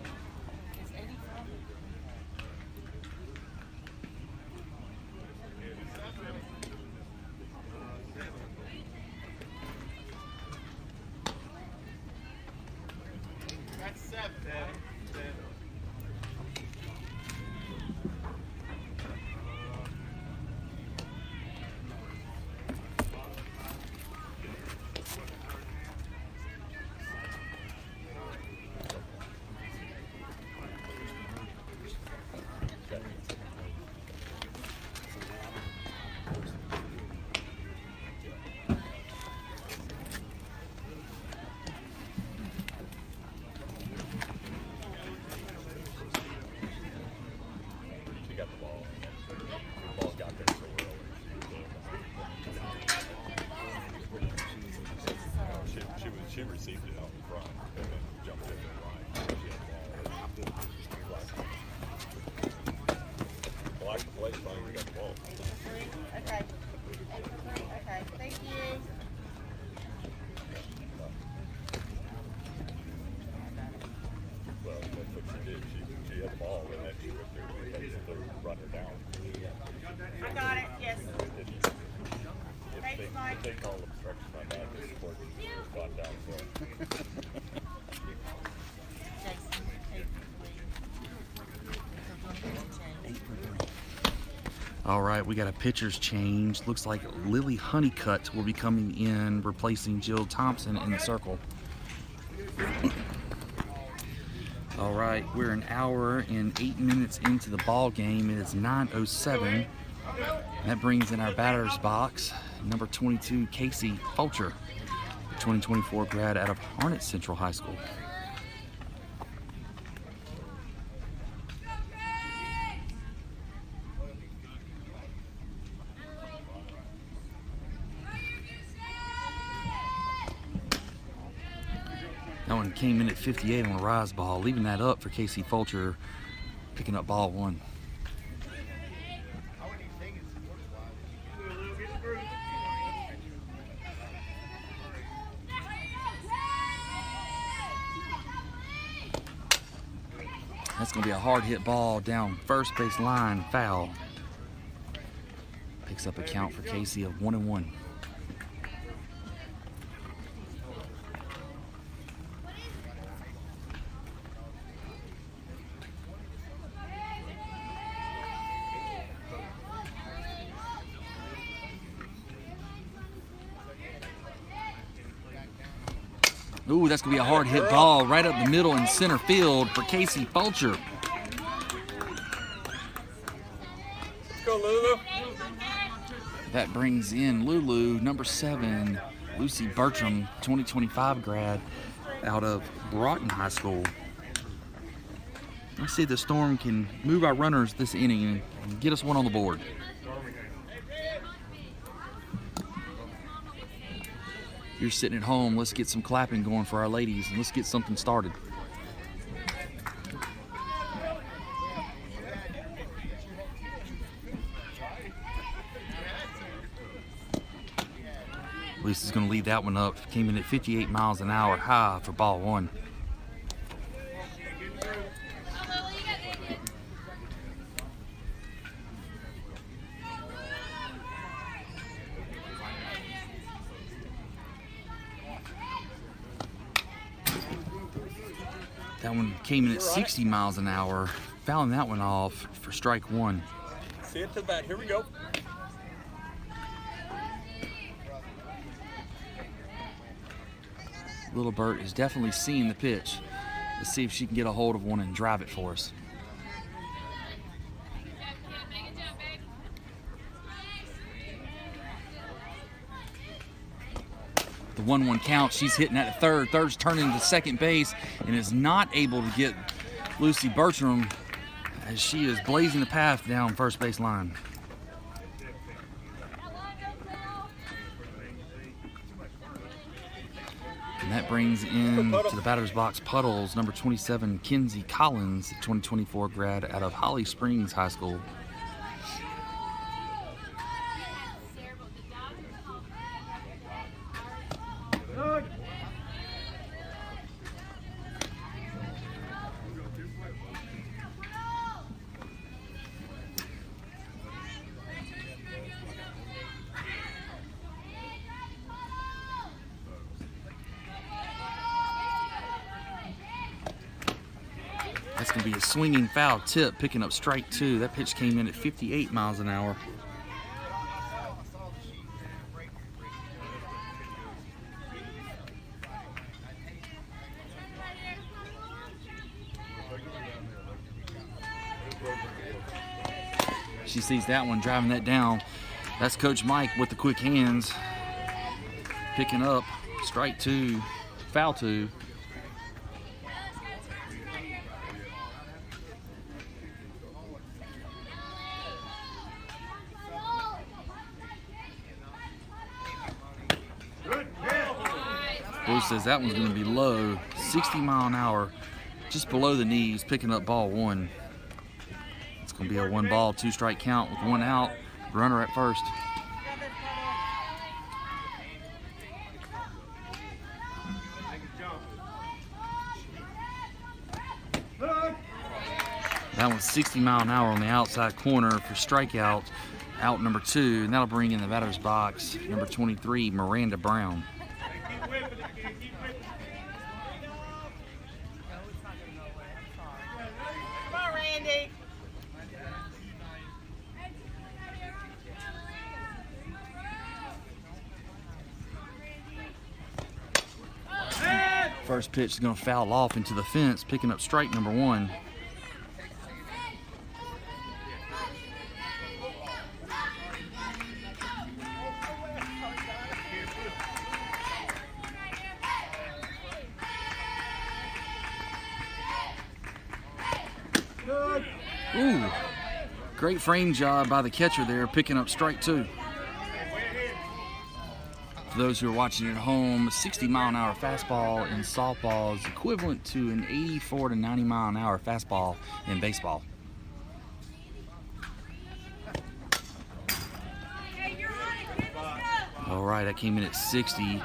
That's 7. the front and then jumped in the line. She had the ball. I like the play, fine, we got the ball. Okay. Okay, thank you. Well, that's what she did. She had the ball and then she whipped her to run her down. I got it, yes. Thanks, Mike. Take all obstruction on that, this sport has gone down so. Jason, hey, please. All right, we got a pitcher's change. Looks like Lily Honeycutt will be coming in, replacing Jill Thompson in the circle. All right, we're an hour and 8 minutes into the ball game. It is 9:07. That brings in our batter's box, number 22, Casey Fulcher, the 2024 grad out of Harnett Central High School. That one came in at 58 on a rise ball, leaving that up for Casey Fulcher, picking up ball one. That's going to be a hard hit ball down first base line, foul. Picks up a count for Casey of 1-1. Ooh, that's going to be a hard hit ball right up the middle in center field for Casey Fulcher. Let's go, Lulu. That brings in Lulu, number 7, Lucy Bertram, 2025 grad out of Broughton High School. Let's see if the Storm can move our runners this inning and get us one on the board. You're sitting at home, let's get some clapping going for our ladies and let's get something started. Lisa's going to lead that one up. Came in at 58 miles an hour high for ball one. That one came in at 60 miles an hour. Fouling that one off for strike one. See it to the bat. Here we go. Little Bert is definitely seeing the pitch. Let's see if she can get a hold of one and drive it for us. The 1-1 count, she's hitting at the third. Third's turning to second base and is not able to get Lucy Bertram as she is blazing the path down first base line. And that brings in to the batter's box Puddles, number 27, Kinsey Collins, 2024 grad out of Holly Springs High School. That's going to be a swinging foul tip, picking up strike two. That pitch came in at 58 miles an hour. She sees that one, driving that down. That's Coach Mike with the quick hands. Picking up strike two, foul two. says that one's going to be low. 60 mile an hour, just below the knees, picking up ball 1. It's going to be a 1 ball, 2 strike count with 1 out. Runner at first. That one's 60 mile an hour on the outside corner for strikeout. Out number 2, and that'll bring in the batter's box number 23, Miranda Brown. Come on, Randy. First pitch is going to foul off into the fence, picking up strike number 1. Ooh, great frame job by the catcher there, picking up strike 2. For those who are watching at home, a 60 mile an hour fastball in softball is equivalent to an 84 to 90 mile an hour fastball in baseball. All right, that came in at 60.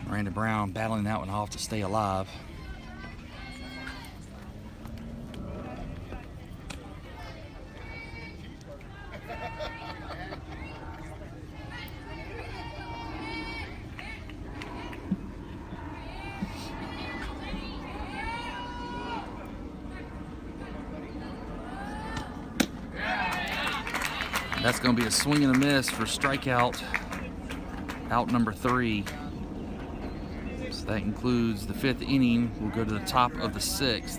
Miranda Brown battling that one off to stay alive. That's going to be a swing and a miss for strikeout, out number 3. So that includes the 5th inning. We'll go to the top of the 6th.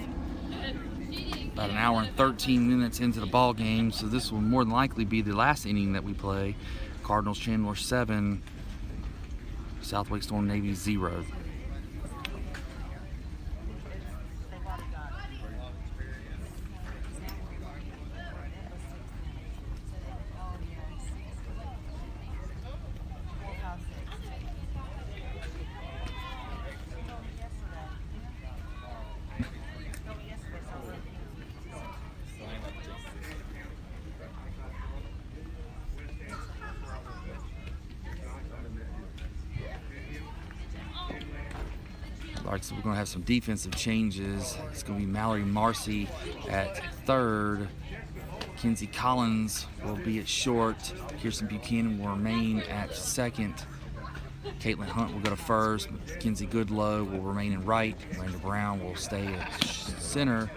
About an hour and 13 minutes into the ball game, so this will more than likely be the last inning that we play. Cardinals Chandler 7, SWStormNavy 0. All right, so we're going to have some defensive changes. It's going to be Mallory Marcy at 3rd. Kinsey Collins will be at short. Kirsten Buchanan will remain at 2nd. Caitlin Hunt will go to 1st. Kinsey Goodlow will remain in right. Miranda Brown will stay at center.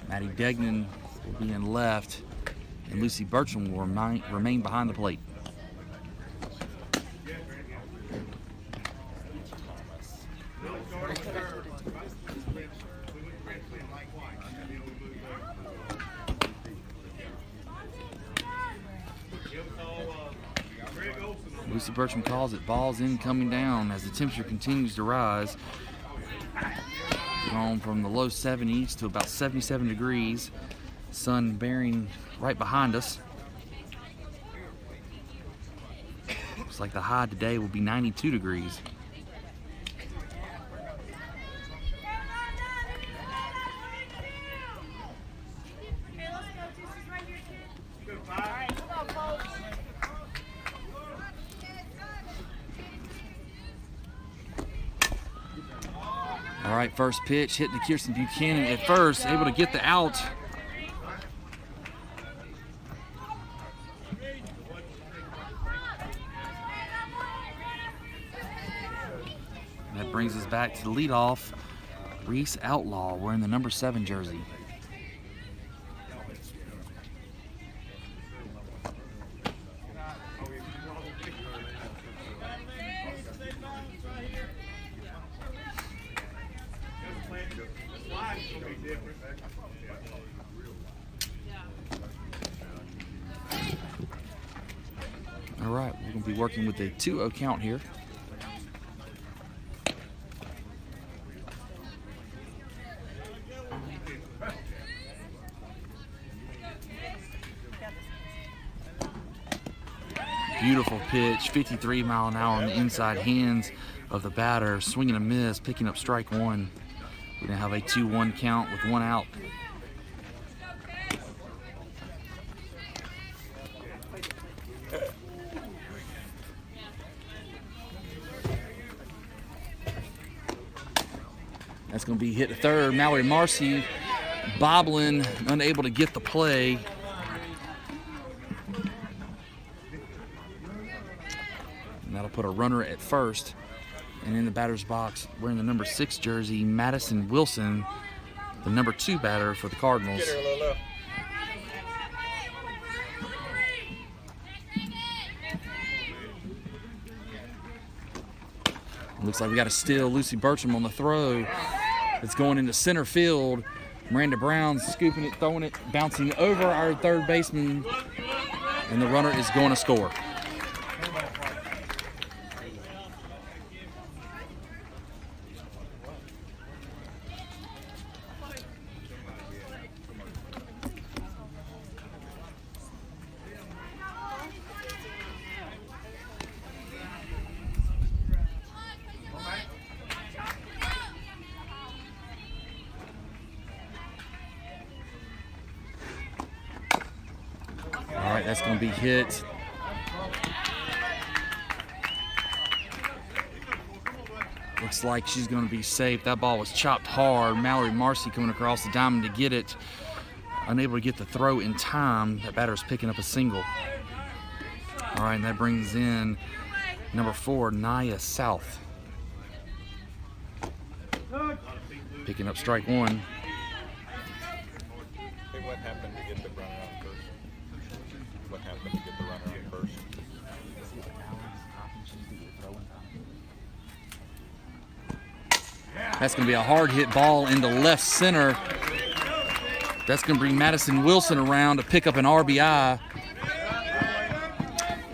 Maddie Degnan will be in left. And Lucy Bertram will remain behind the plate. Lucy Bertram calls it balls in, coming down as the temperature continues to rise. Gone from the low 70s to about 77 degrees. Sun bearing right behind us. Looks like the high today will be 92 degrees. All right, first pitch hit to Kirsten Buchanan at first, able to get the out. That brings us back to the leadoff. Reese Outlaw wearing the number 7 jersey. All right, we're going to be working with a 2-0 count here. Beautiful pitch, 53 mile an hour on the inside hands of the batter, swinging a miss, picking up strike one. We're gonna have a 2-1 count with one out. That's going to be hit to third. Mallory Marcy bobbling, unable to get the play. And that'll put a runner at first. And in the batter's box, wearing the number 6 jersey, Madison Wilson, the number 2 batter for the Cardinals. Get her a little left. Looks like we got a steal. Lucy Bertram on the throw. It's going into center field. Miranda Brown scooping it, throwing it, bouncing over our third baseman. And the runner is going to score. All right, that's going to be hit. Looks like she's going to be safe. That ball was chopped hard. Mallory Marcy coming across the diamond to get it. Unable to get the throw in time. That batter's picking up a single. All right, and that brings in number 4, Nia South. Picking up strike one. Hey, what happened to get the runner on first? What happened to get the runner on first? That's going to be a hard hit ball into left center. That's going to bring Madison Wilson around to pick up an RBI.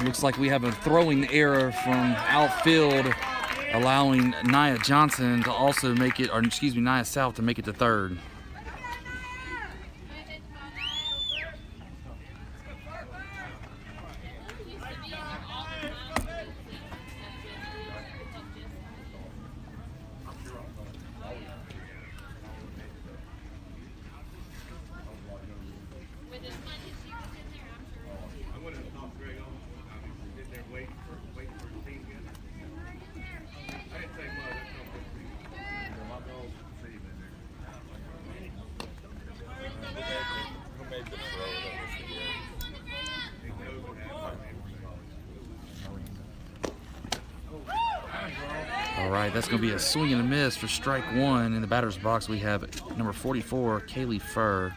Looks like we have a throwing error from outfield, allowing Nia Johnson to also make it, or excuse me, Nia South to make it to third. Who made the throw that was the All right, that's going to be a swing and a miss for strike one. In the batter's box, we have number 44, Kaylee Furr.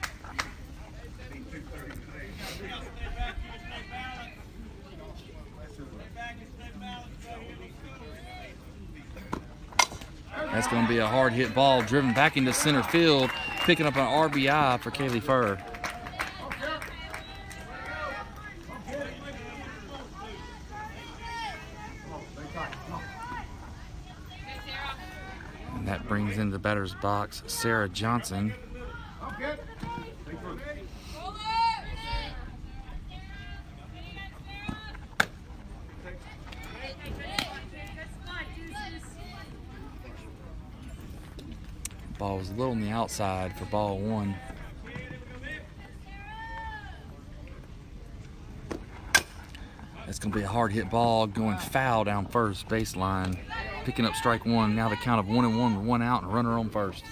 That's going to be a hard hit ball driven back into center field, picking up an RBI for Kaylee Furr. And that brings into the batter's box Sarah Johnson. Ball was a little on the outside for ball one. That's going to be a hard hit ball going foul down first baseline. Picking up strike one. Now the count of 1-1 with one out and a runner on first.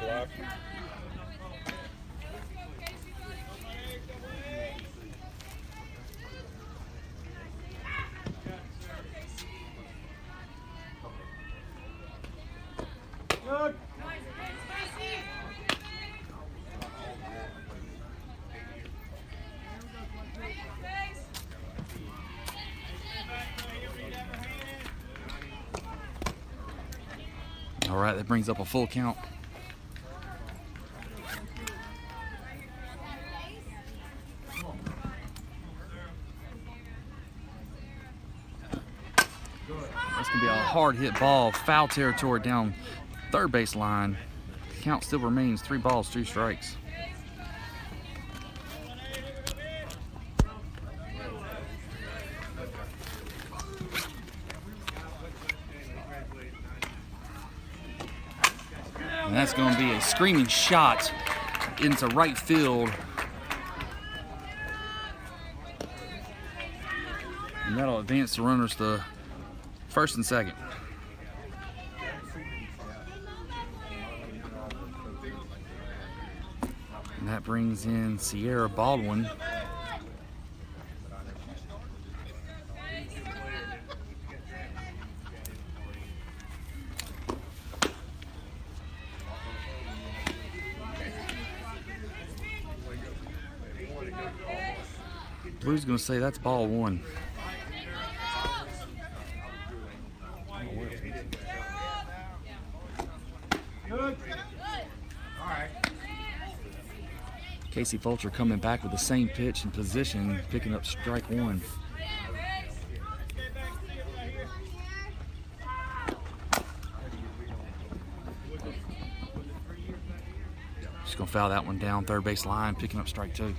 block. All right, that brings up a full count. That's going to be a hard hit ball, foul territory down third base line. Count still remains 3 balls, 2 strikes. And that's going to be a screaming shot into right field. And that'll advance the runners to first and second. And that brings in Sierra Baldwin. Blue's going to say that's ball 1. Casey Fulcher coming back with the same pitch and position, picking up strike 1. Just going to foul that one down, third base line, picking up strike 2.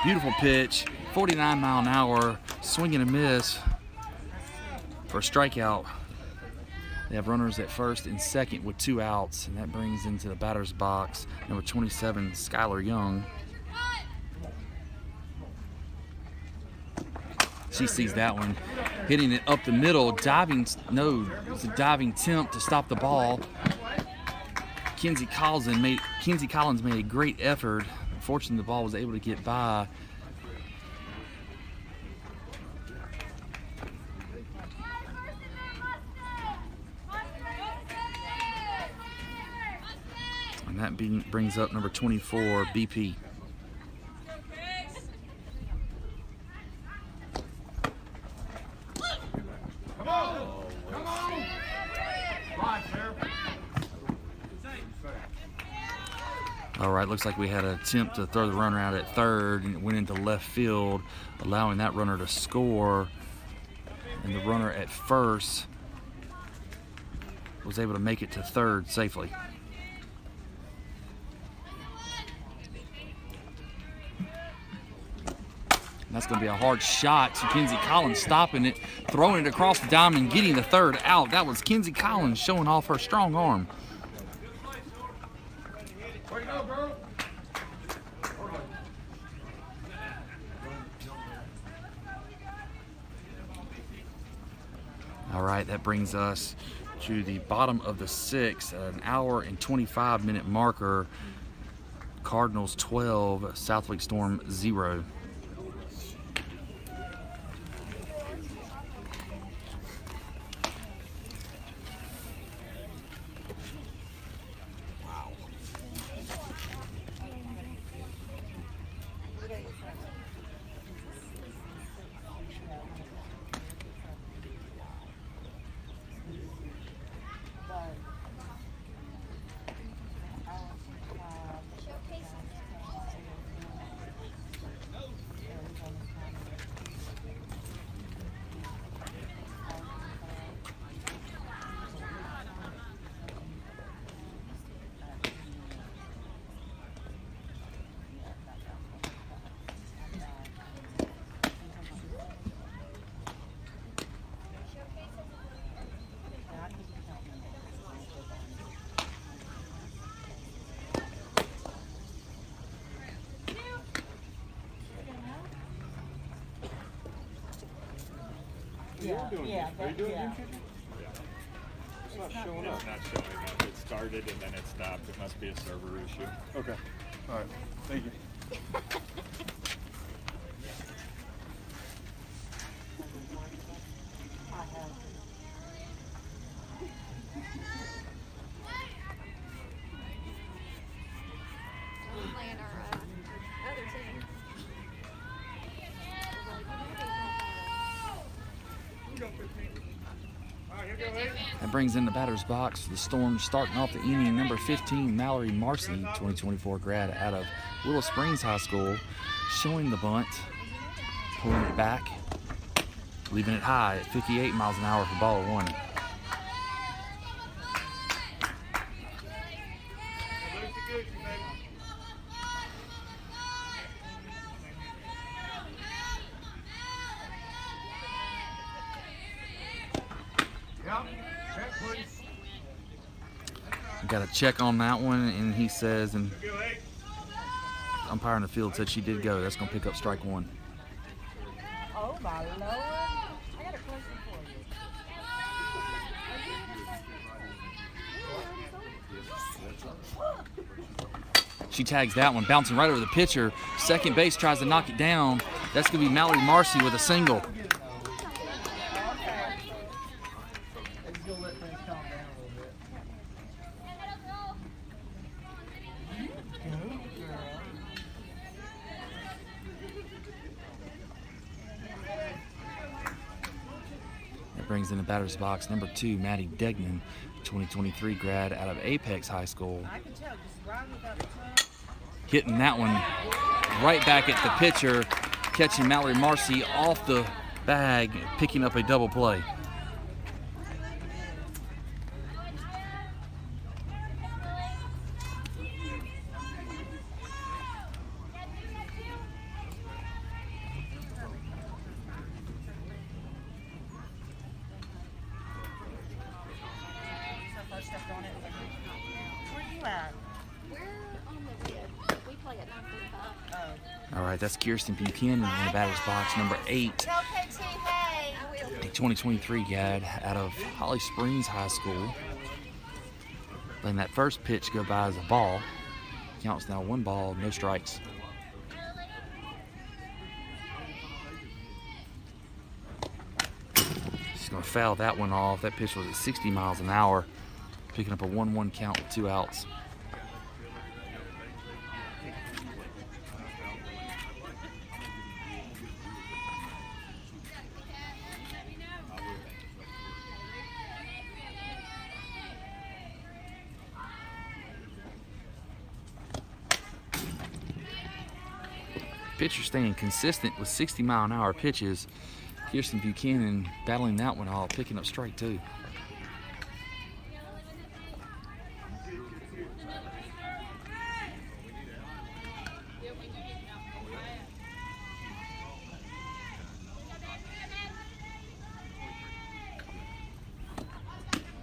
Beautiful pitch, 49 mile an hour, swing and a miss for a strikeout. They have runners at first and second with 2 outs, and that brings into the batter's box number 27, Skylar Young. She sees that one, hitting it up the middle, diving, no, it's a diving attempt to stop the ball. Kenzie Collins made a great effort. Unfortunately, the ball was able to get by. And that brings up number 24, BP. Come on! Come on! Right there. All right, looks like we had an attempt to throw the runner out at third, and it went into left field, allowing that runner to score. And the runner at first was able to make it to third safely. And that's going to be a hard shot to Kenzie Collins, stopping it, throwing it across the diamond, getting the third out. That was Kenzie Collins showing off her strong arm. Where you go, girl? All right, that brings us to the bottom of the 6th, an hour and 25-minute marker. Cardinals 12, Southwick Storm 0. You're doing yeah, Are you doing yeah. YouTube? Yeah. It's not showing up. It's not showing up. It started and then it stopped. It must be a server issue. Okay. All right. Thank you. Playing our other team. That brings in the batter's box for the Storm, starting off the inning, number 15, Mallory Marcy, 2024 grad out of Willow Springs High School, showing the bunt, pulling it back, leaving it high at 58 miles an hour for ball one. Got a check on that one, and he says, and umpire in the field said she did go. That's going to pick up strike one. Oh my Lord. I got a question for you. She tags that one, bouncing right over the pitcher. Second base tries to knock it down. That's going to be Mallory Marcy with a single. Brings in the batter's box, number 2, Maddie Degnan, 2023 grad out of Apex High School. I can tell, just riding without the tongue. Hitting that one right back at the pitcher, catching Mallory Marcy off the bag, picking up a double play. Where you at? We're on the red. We play at 9:45. Oh. All right, that's Kirsten Buchanan in the batter's box, number 8, Tell KT, hey. I will. a 2023 grad out of Holly Springs High School. Letting that first pitch go by as a ball. Counts now 1 ball, no strikes. She's going to foul that one off. That pitch was at 60 miles an hour, picking up a 1-1 count with 2 outs. Pitcher staying consistent with 60-mile-an-hour pitches. Kirsten Buchanan battling that one off, picking up strike 2.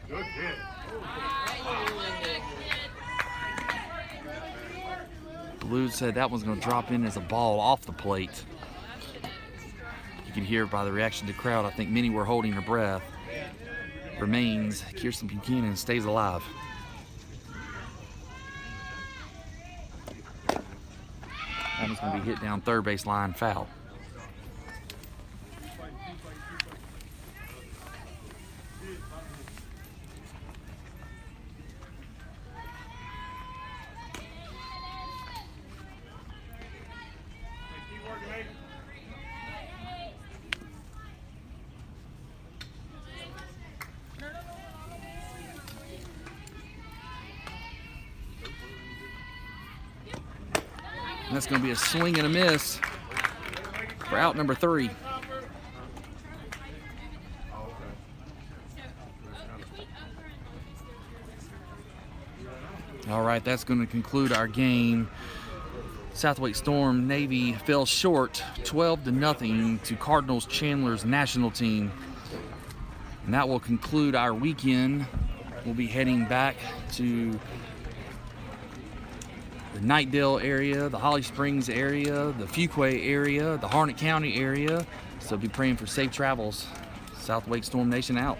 Good hit. Blues said that one's going to drop in as a ball off the plate. You can hear by the reaction to the crowd, I think many were holding their breath. Remains, Kirsten Buchanan stays alive. That one's going to be hit down third base line, foul. And that's going to be a swing and a miss for out number 3. All right, that's going to conclude our game. SWStormNavy fell short 12-0 to Cardinals Chandler's national team. And that will conclude our weekend. We'll be heading back to the Knightdale area, the Holly Springs area, the Fuquay area, the Harnett County area. So be praying for safe travels. SWStorm Nation out.